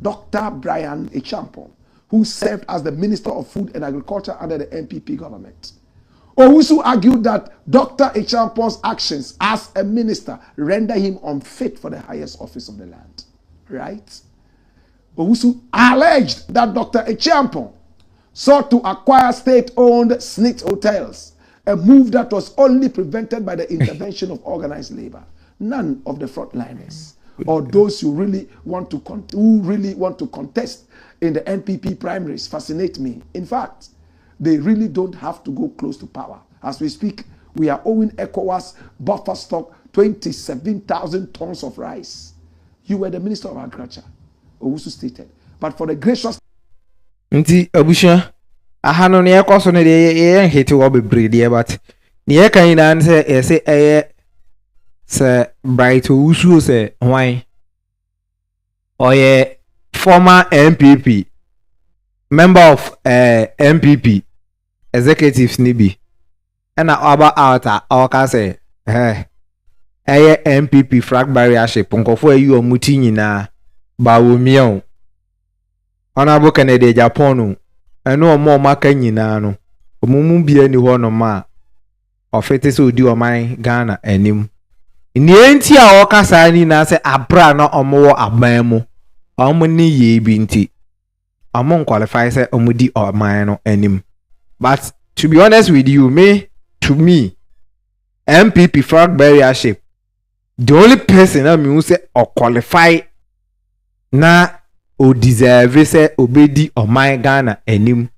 Dr. Brian Akyapon, who served as the Minister of Food and Agriculture under the NPP government. Owusu argued that Dr. Akyapon's actions as a minister render him unfit for the highest office of the land. Right? Owusu alleged that Dr. Akyapon sought to acquire state-owned snit hotels, a move that was only prevented by the intervention of organized labor. None of the frontliners or those who really want to contest in the NPP primaries fascinate me. In fact, they really don't have to go close to power. As we speak, we are owing ECOWAS buffer stock 27,000 tons of rice. You were the Minister of Agriculture, Owusu stated. But for the gracious Nti abusha ahano ne yakoso ne de hete wo bebrede but ne yakan na se ese se bright Owusu se hwan oye former MPP member of MPP executives ni bi and aba out aka say MPP flag barriership nkofo ayi omuti nyina bawo miao Honorable Kennedy Japan eno omo maka nyina no omumu bia ni ho no ma ofete se odi oman Ghana anim ni enti a okasa ni na se abra na omo wo aban mu omo ni ye bi nti omo qualify se omo di oman no anim. But to be honest with you, to me MPP flag barriership, the only person I mean say or qualify na o deserve say obedi oman Ghana anim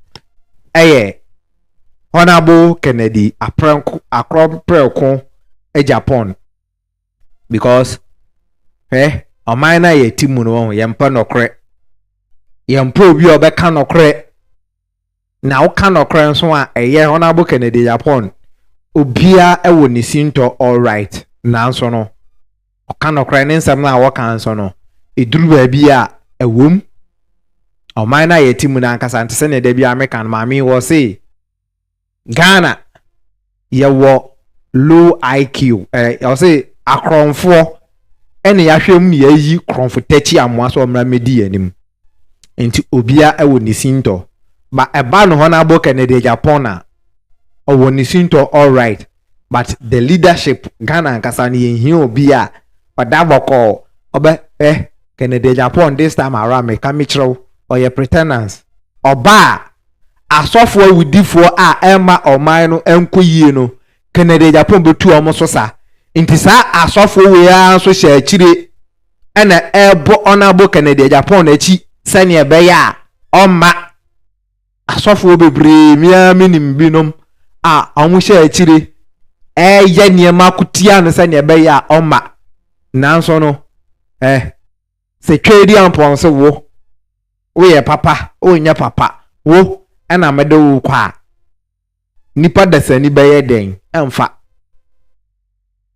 Honorable Kennedy Akyapon Japan, because oman na ye timu no yempa nokre yempa obi obeka nokre na o ka nokre so a Honorable Kennedy Japan obia ewo ni sinto all right na nso no o ka nokre ne nsam na wo kan so no eduru ba bia ewom oman na ye timu na nkasa ntse ne da bia American mami wo say Ghana ye wo low IQ I say akronfo ene ya hwem ne yayi kronfo tachi amoa so omra medi anim enti obia ewo ni sinto ba eba no Honorable Kennedy Japan na owo ni sinto all right, but the leadership Ghana nkasa ne ye obia padaboko obe Kennedy Japan this time around me come chiro or your pretenders oba asofo awudifo a ema oman no enkoyie no Kennedy Japan betu omo so sa nti sa asofo we ya so hye akire ena ebo Honorable Kennedy Japan na chi sane ebe ya oma asofo bebre mia minim binom a omo hye akire ye niema kutia no sane ebe ya oma nanso no se twedi ampon se wo ye papa o nya papa wo ana medo kwa nipa dasani beye den emfa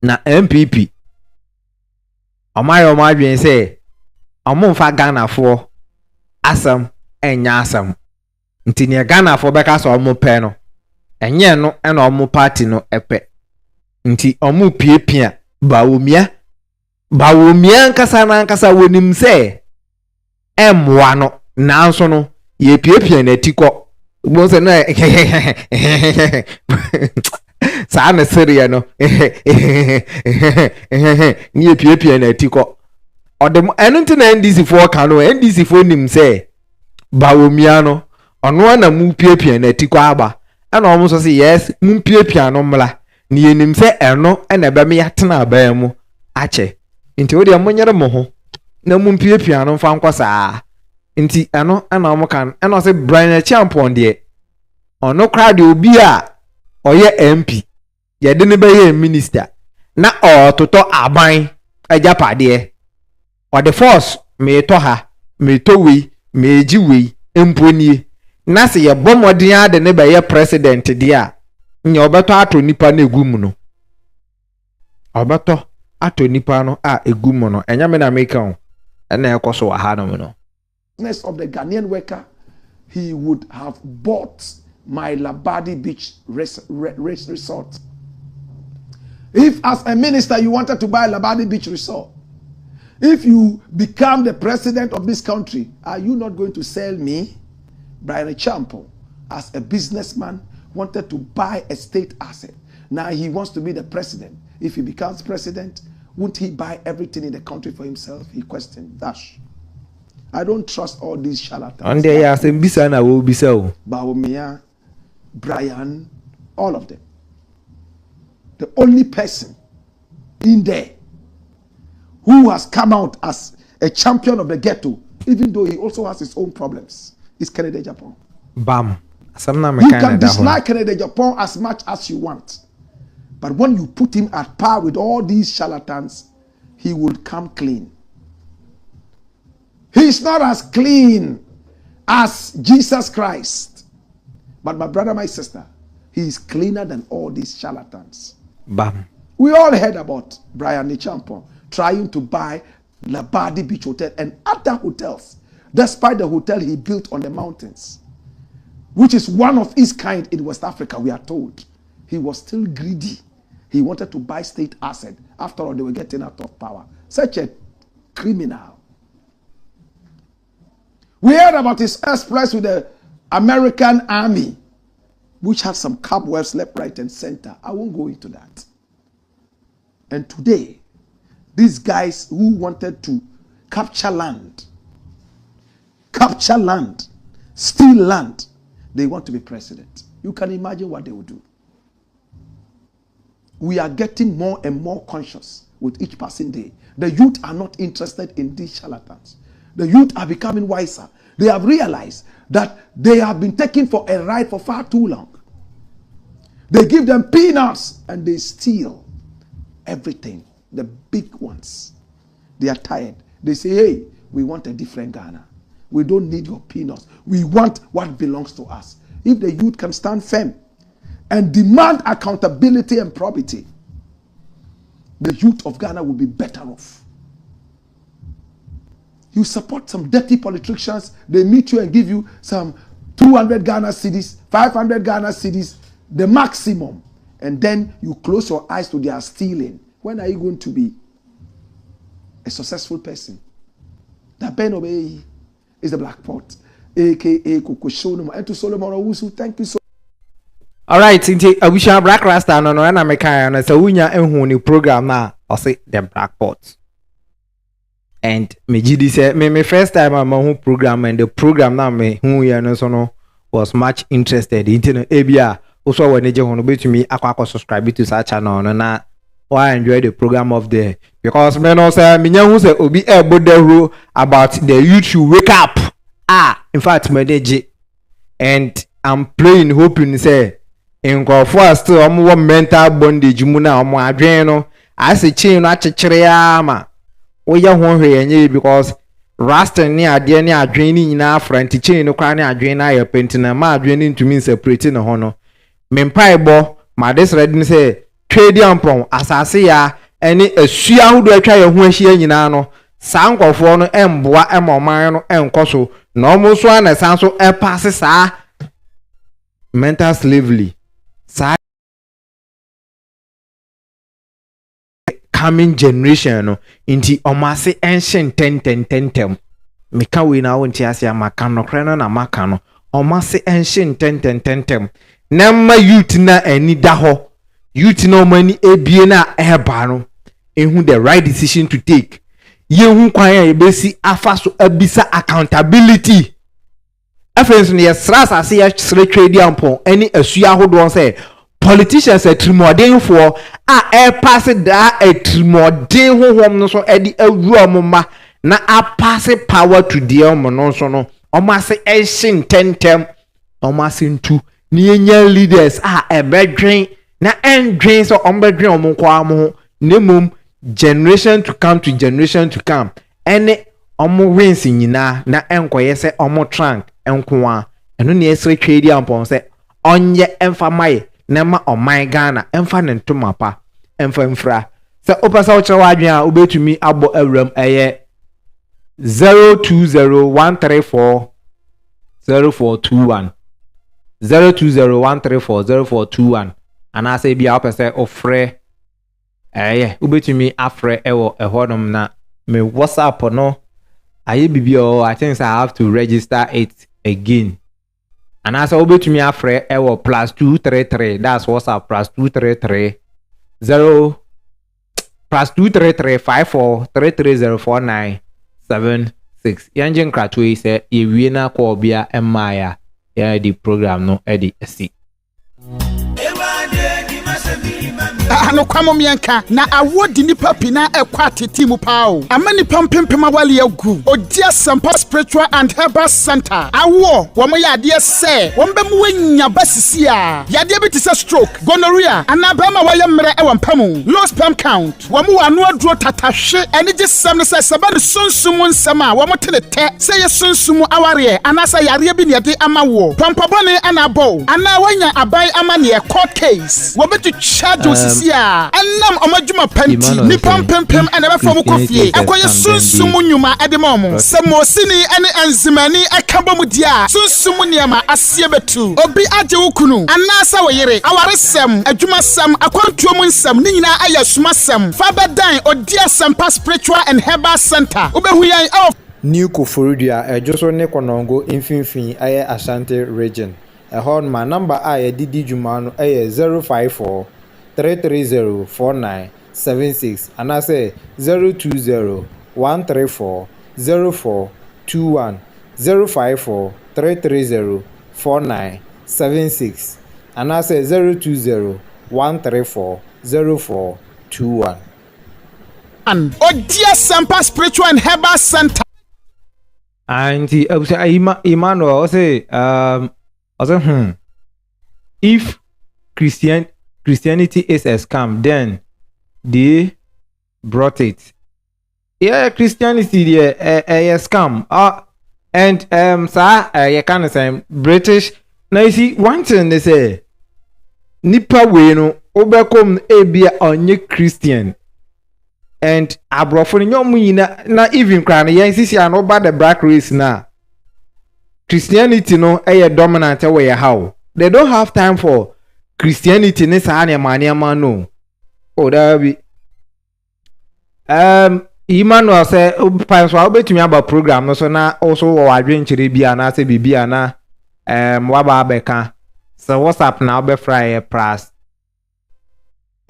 na MPP omayo madwen se omumfa Ghana fo asam enya asam nti ne Ghana fo beka so omo pe no enye no ena omo party no epe nti omo piepia bawomia nkasa wonim se emwa no nanso no ye piepia na tiko bo se na sa na seria no ni piepia na tiko odem enu nti na NDC for ka no NDC for nim se bawomia no ono na mu piepia na tiko aba ana omo so se yes mu piepia no mla ni yenim se eno na ebe me yatena aba mu ache nti wo de amonyere mo ho na mu piepia no mfa nkwasa nti eno ana omo kan eno se Brian Akyapon de ono crowd obi a oye MP ye de ne be ye minister na ototo aban ajapade o the force me to ha me to we me ji we emponi na se ye bomodin ade ne be ye president de a nya obeto ato nipa na egum no obeto ato nipa no a egum no enya me na make on na ekoso wa ha no no of the Ghanaian worker, he would have bought my Labadi Beach resort. If as a minister you wanted to buy Labadi Beach resort, if you become the president of this country, are you not going to sell me? Brian Akyapon, as a businessman, wanted to buy a state asset. Now he wants to be the president. If he becomes president, won't he buy everything in the country for himself? He questioned. Dash. I don't trust all these charlatans. And they are saying bisa na wo bisa o. Bawumia, Brian, all of them. The only person in there who has come out as a champion of the ghetto, even though he also has his own problems, is Kennedy Japan. Bam. You can dislike Kennedy Japan as much as you want. But when you put him at par with all these charlatans, he will come clean. He is not as clean as Jesus Christ. But my brother, my sister, he is cleaner than all these charlatans. Bam. We all heard about Brian Akyapon trying to buy Labadi Beach Hotel and other hotels, despite the hotel he built on the mountains, which is one of its kind in West Africa, we are told. He was still greedy. He wanted to buy state asset. After all, they were getting out of power. Such a criminal. We heard about his exploits with the American army, which had some cobwebs left, right, and center. I won't go into that. And today, these guys who wanted to capture land, steal land, they want to be president. You can imagine what they will do. We are getting more and more conscious with each passing day. The youth are not interested in these charlatans. The youth are becoming wiser. They have realized that they have been taken for a ride for far too long. They give them peanuts and they steal everything. The big ones. They are tired. They say, hey, we want a different Ghana. We don't need your peanuts. We want what belongs to us. If the youth can stand firm and demand accountability and probity, the youth of Ghana will be better off. You support some dirty politicians, they meet you and give you some 200 Ghana cedis, 500 Ghana cedis, the maximum. And then you close your eyes to their stealing. When are you going to be a successful person? That Ben Obey is the black pot, aka Kukushono, and to Solomon Owusu. Thank you so much. All right, Sinti, I wish I black rasta no no na meka na so wunya ehun ni program na I say the black pot. And me gidi say me first time I'm on program and the program na me hu ya no so no was much interested in ebia also when je hono betumi akwa subscribe to such channel no na why enjoy the program of there because me no say me nya hu say obi ebo dehro about the YouTube wake up in fact me dey and I'm praying hoping say in go for still omo mental bondage mu na omo adwen no ase chain no achekere ya ma oya ho hwe enye because rasta ni ade ni adwen ni nyina front chain no kwa ni adwen na ya pentina ma adwen ni ntumi separate no ho no me mpai bo ma this ready say trade ampon asase ya eni asua hudo atwa ya ho ahia nyina no saa nkofo no emboa emoman no enkoso na omo so ana san so e pass saa mental slavery coming generation no inti omase ancient ten meka we na wonti ase amaka no kra no na maka no omase ancient ten na ma youth na ani da ho youth na omani ebie na eba no ehu the right decision to take yehu kwan ya ebesi afaso abisa accountability afenso ne yesras ase ya trade ampon any asua hodo say politicians atrimodinfo a pass da atrimodin hohom no so edi awura moma na a pass power to the no so no omase ancient tentem omase ntu ni enya leaders a ebedwen na endwen so ombedwen omonkwa amo nemom generation to come any omo wins nyina na enkoye se omo trunk enkoa eno ne esre twedi ampon se onye emfa mai na ma oman Ghana emfa ne ntoma pa emfa mfra se opasa wo kire wadwen a obetumi abo awram eye 0201340421 0201340421 ana se bia opese ofre ubetumi afre ewo ehodom na me WhatsApp no aye bibio I think I have to register it again and as ubetumi afre ewo +233 that's WhatsApp +233 0 +233 54330496 yanjen kratwe se yewie na kwa obia emaya ya di program no edi esi ano kwamo mienka na awodi nipa pina ekwa tete mu pao amani pampempema wale agu odia sampa spiritual and herbal center awo wo mo yade se wo mbe mu wanya basisi a yade bi tise stroke gonorrhea anaba ma waye mre e wampamu low sperm count wo mo wano aduro tatahwe ene je sam ne se saba ne sunsum nsam a wo mo tenete se ye sunsum aware anasa yare bi ne yade ama wo pampabone anabo ana wanya abai ama ne court case wo betu charge anam omadwuma panti ni pampempem ene be fo mu kofie ekoye sunsum nyuma edemom se mosini ene enzimani akabo mu dia sunsum niama asie betu obi age wukunu anasa woyere awaresem adwumasem akwantuom nsem ni nyina ayasumasem fabedan odia sampa spiritual and herbal center obehuyan of New Koforidua ejoso ne konongo infinfin aye Ashanti region ehon ma number aye didi juma no aye 054 3304976 and I say 020 134 0421 054 330 4976 and I say 020 134 0421 and Odia Sampa Spiritual and Herbal Center and Emmanuel say if Christianity is a scam, then they brought it. Yeah, Christianity a scam. And sir, you can say British. Now you see one thing they say, nipa we no obekom ebia onye Christian. And abrofo nyomu yina na even kran yen sisi an oba the black race na. Christianity no dominant way how. They don't have time for Christianity ne sa ne maniama no. Oh that be Emmanuel say pans wa obetumi aba program no so na also wo adwenkyere bia na say bibia na waba abeka so WhatsApp na obefra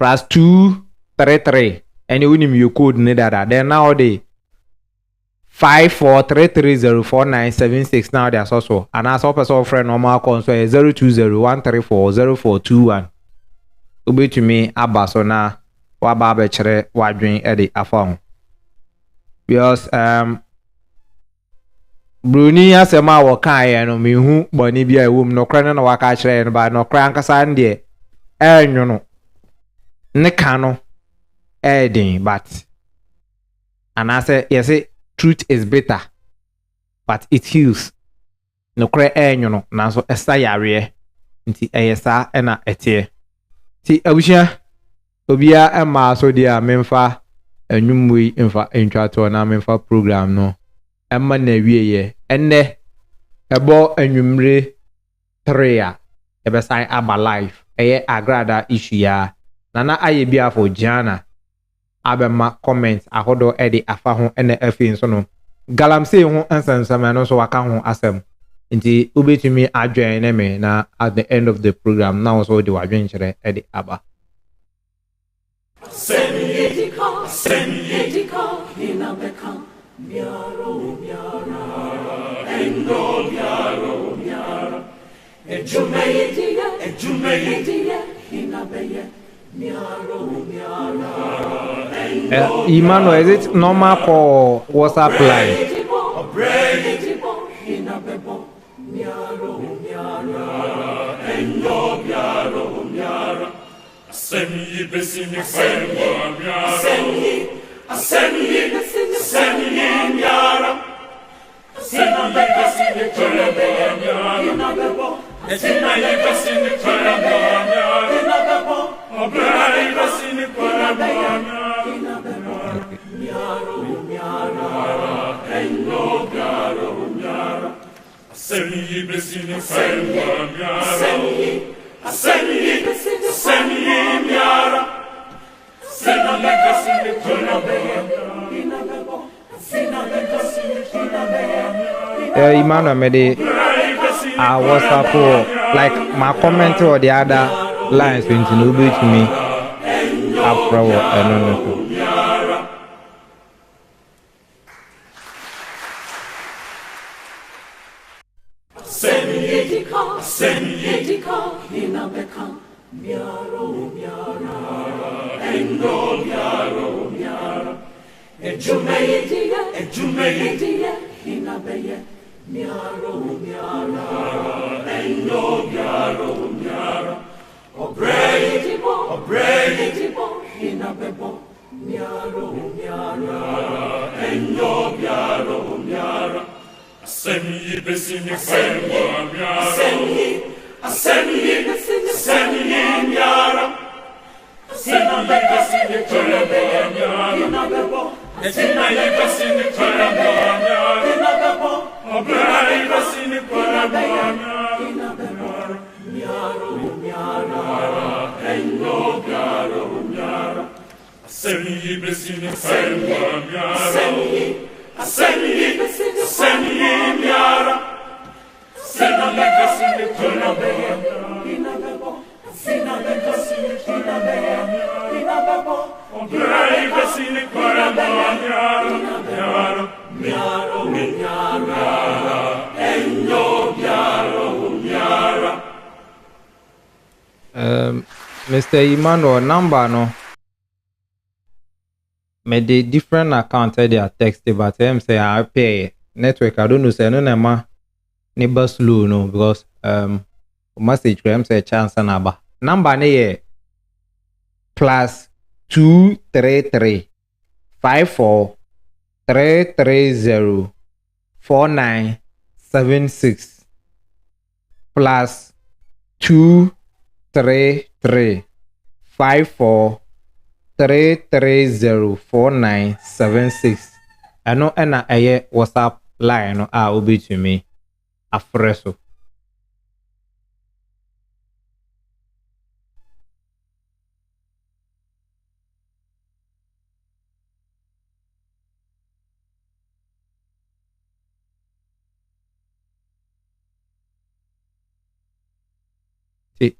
+233 and you nim your code ne dada then now they 54330496 now there's also and as a person friend normal call so 0201340421 ubetumi aba so na waba abekere wadwen edi afon because Bruni asema wo kan no mehu boni bia ewum no kra na waka kire no ba no kra ankasa nde enwono ne ka no edin but and I say yes truth is bitter but it heals no kra enwono na so esa yare nti eyesa na etie ti abushia obia ema so dia memfa enwumwe mfa entwato na memfa program no emma na wieye enne ebo enwumre 3 a ebesan aba life eye agrada issue ya nana aye bia for jana abema comment ahodo edi afa ho ene afi nso no galamsey ho ansensam no so waka ho asem nti ubetumi adwen me na at the end of the program now so di wadwen kire edi aba Semi-ethical, hinabekam, miaro, endo, miaro, ejumeyedia, hinabeye, miaro, endo, Emmanuel, is it normal for WhatsApp line? hinabebo, miaro, endo, miaro, Semi besini fema miara. Semi miara. Semi besini fema miara. Semi besini fema miara. Obrai besini fema miara. Endo miara. Semi besini fema miara. Semi miara. Sina legasini tuna Emmanuel, maybe WhatsApp like my comment or the other lines into no bit to me. After I don't know. Semi-ethical, hinabekam, miaro, endo, miaro, ejumeyedia, hinabeye, miaro, endo, miaro, obreyetibo, hinabebo, miaro, endo, miaro, Semi besini fema miara. Semi miara. Semi besini fema miara. Semi besini fema miara. Obrai besini fema miara. Endo miara. Semi besini fema miara. Semi miara. Sina legasini tuna Obrai besini fema miara. Endo miara. Mr. Emmanuel, number no. Me the different account they text but them say I pay network. I don't know say no nema neighbor slow no because message them say chance number ne plus 233 54 330 4976 plus 233 54 3304976 ano ena eye WhatsApp line no a obi to me afreso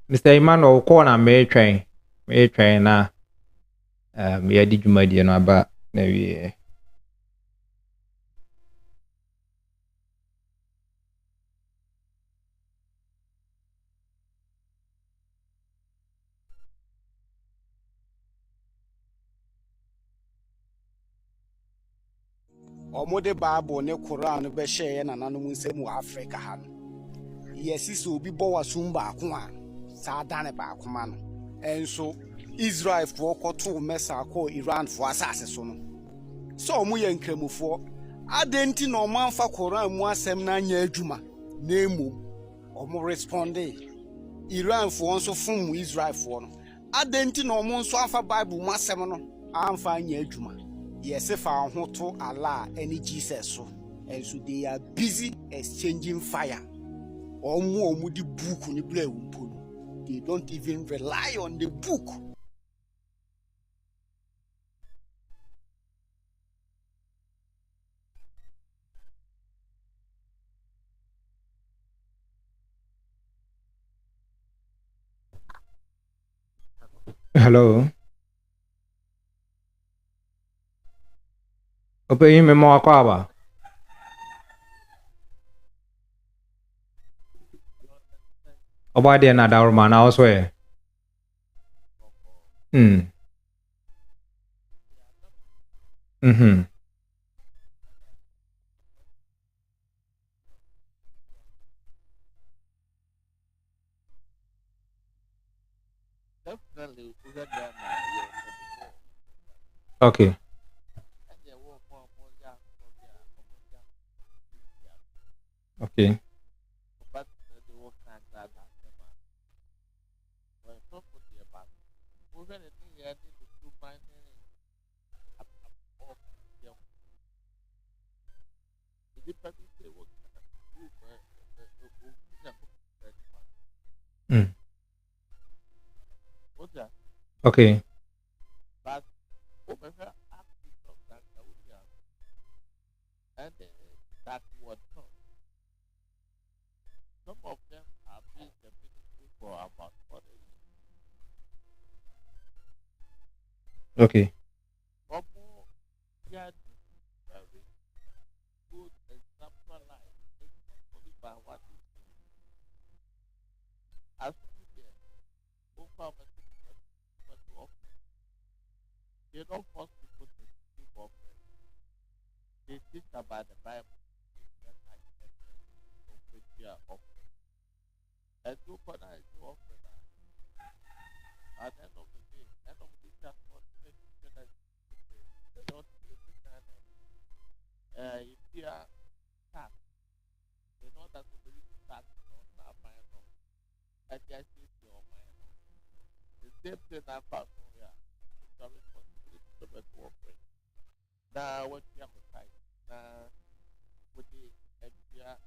Mr. Emmanuel call na me train na ya di dwumadi no aba na wie Omode Bible ne Quran be share na nanom nsemu Africa ha no. Yesi so obi bo wasum ba ko a sa dane ba ko ma no. Enso Israel fo koto mesa ko Iran fo asase so no. So omo ye nkramufo adenti na omanfa Quran mu asem na anya adwuma na emu omo responde Iran fo nso fom Israel fo no. Adenti na omo nso afa Bible mu asem no amfa anya adwuma. Yes, if I want to Allah any Jesus so, and so they are busy exchanging fire. Omu the book on the blue. They don't even rely on the book. Hello. Ope yi me mo akwa ba. Oba de na da ma na also e. Mhm. Definitely, Okay. Okay. Okay. but and that what some of them have been the ministry for about 40 years. Okay. Omo, they are doing very good example life. It's not only by what they do. As we get over what to offer, they don't force people to give offering. They teach about the Bible. Which they are offering. And do corner is do offering. At the end of the day, just want to make sure that they don't if they are tax, they know that the tax is not buying them. And just use your mind. The same thing about here. It's a responsibility to make offering. Now, what you have to fight? Now, with the extra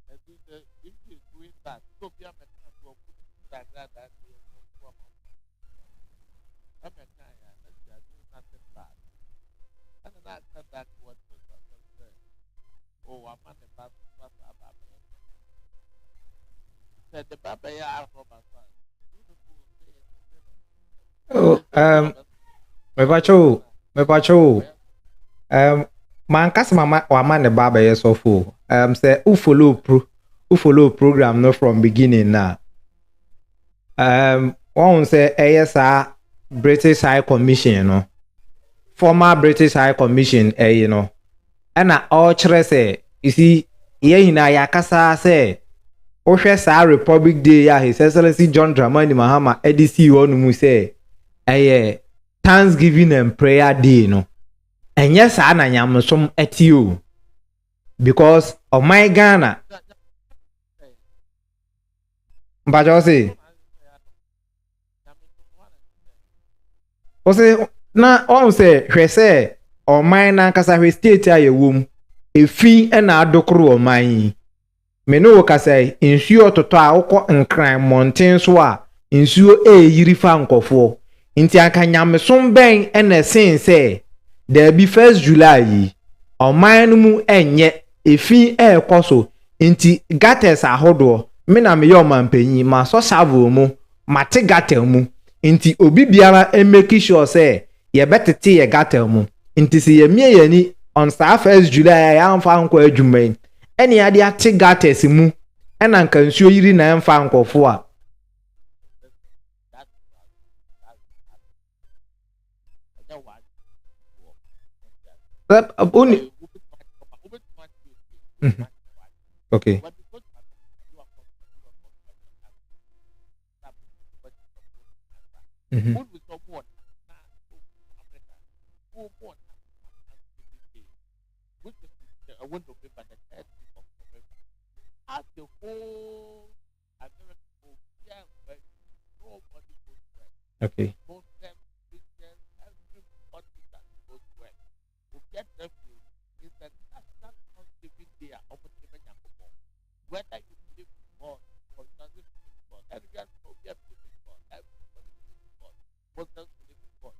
and if you're doing that, so be a mechanic to put it like that, that you know, a mechanic, and you are doing nothing bad. And then I said that what was said. Oh, I'm on the bus, what's about me? Said the Baba, yeah, from my son. Oh, me pacho. Man kasa mama wa man ne baba yesofo. Say who follow program no from beginning na. One say ASA British High Commission no. Former British High Commission you know. Ana all chere say you see ye hina ya kasa say ohwe sa Republic Day ya His Excellency John Dramani Mahama EDC wonu mu say Thanksgiving and prayer day no. And yes, I am some at you because of my Ghana. But I say, na on say, or mine na kasa we state ya womb a fee and a doctor or mine. Me no ka say insure to a and crime mountain swa insure a yirifa nkofo. Inti anka nyame som ben and a say there be 1st July yi oman mu enye efi ekoso nti gates ahodo me na me yo mampanyi ma so savo mu mate gatel mu nti obi biara make sure say ye betete ye gatel mu nti se ye mie ye ni on 1st July ya amfa nko adwuma ene ade ate gates mu ena nka nsuo yiri na amfa nkofo a only okay. Mm-hmm. Okay. Whether you believe in God or you doesn't believe in God, and we are so we have believe in God, everybody believes in God. Muslims believe in God.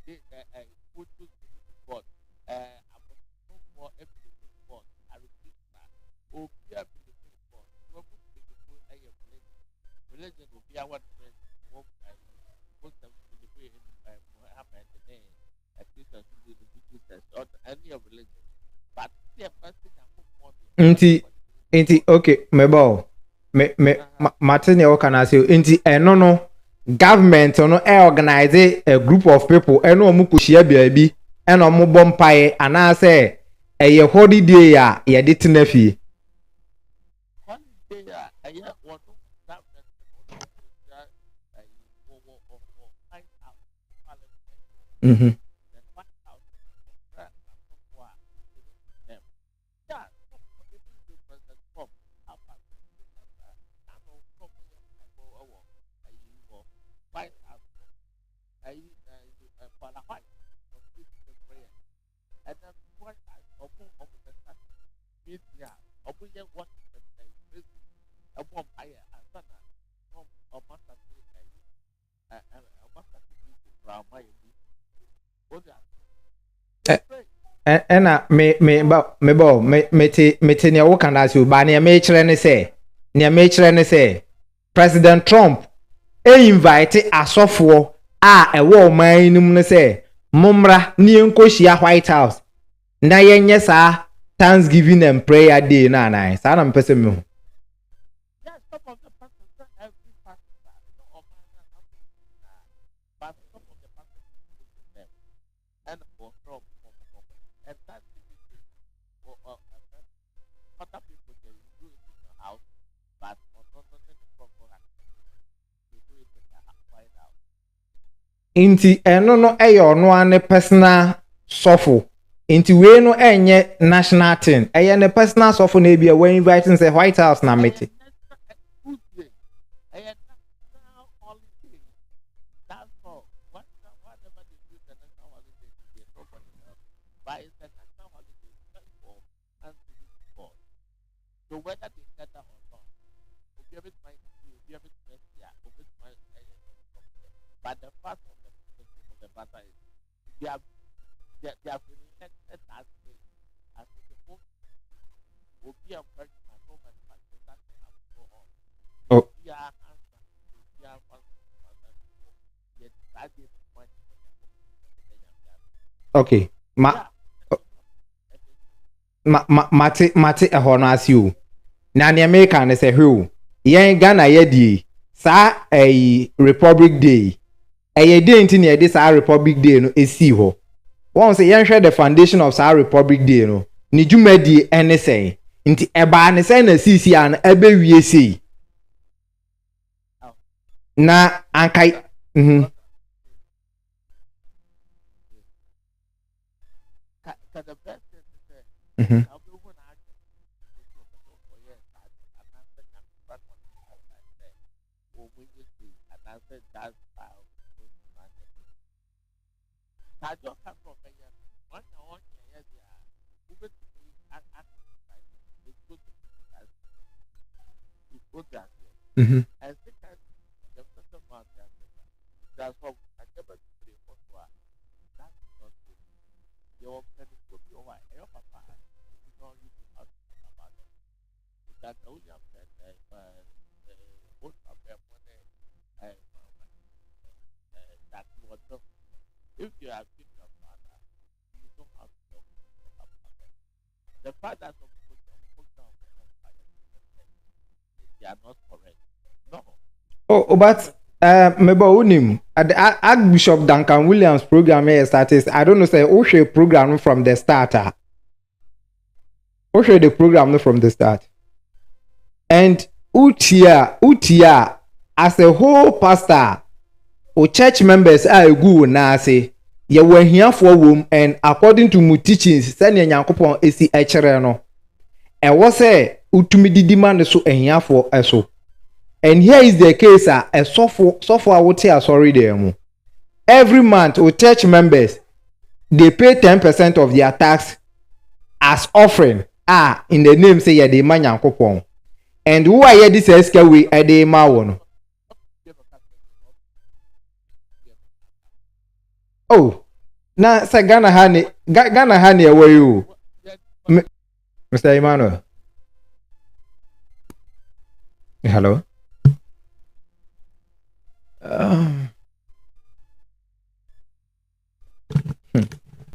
Hindus believe in God. I'm no more believe in God. I repeat that. Oh, we are believing in God. You are believing in Inti okay mebo Martin e kana say inti eno no government no organize a group of people eno omu kuhia biabi eno omu bompae ana say eye holiday a ye de tenafie holiday a ɛyɛ wɔn government no that wɔ fight out parliament. The fight out that for them. Yeah, even the president Trump after I know Trump will fight out for the fight for this prayer. And then what I open the media, open your what a vampire and son of master ena me ne wo kana se ba ne me kire ne se President Trump invite asofo a ewo man nim ne se momra ne enkohia White House na yenye sa Thanksgiving and prayer day na na sa na mpese me ho. Yes, some of the pastors, not every pastor, not all pastors, but some of the pastors with them, and for Trump, and that for other people they will do it in the house, but on the proper they do it in the White House. Inti eno no eyo no ane personal sofo. Inti we no enye national thing. Eye ne personal sofo na bia we inviting say White House na meeting. So whether they gather or not, we'll be able to find you, we'll be able to find but the fact of the matter is they have been elected as the most will be a person and no man can say that they have to go on. Oh. We are answering, we are yet that is much. Okay. Mate ehono asiu. Na ne America ne se hwe yen Ghana ye die sa Republic Day day nti ne de sa Republic Day no esi ho won se yen hwe the foundation of sa Republic Day no ni dwumadi ene sei nti eba ne sei na sisi an ebe wie sei na ankai if you have been your father, you don't have to talk about the fathers of they are not correct. No. Oh, but maybe unim Archbishop Duncan Williams program here started. I don't know say Oshe program from the starter. Oshe the program from the start. And Utia as a whole pastor or church members are good na say you were here for womb and according to my teachings send Yankopon esi echere no. E was say utumi demand so ehia for eso. And here is the case a software would say sorry there. Every month with church members they pay 10% of their tax as offering in the name say the man Yankopon. And who are this SKW at the Mawon? Oh, na say Ghana Hani where you, Mr. Emmanuel. Hello.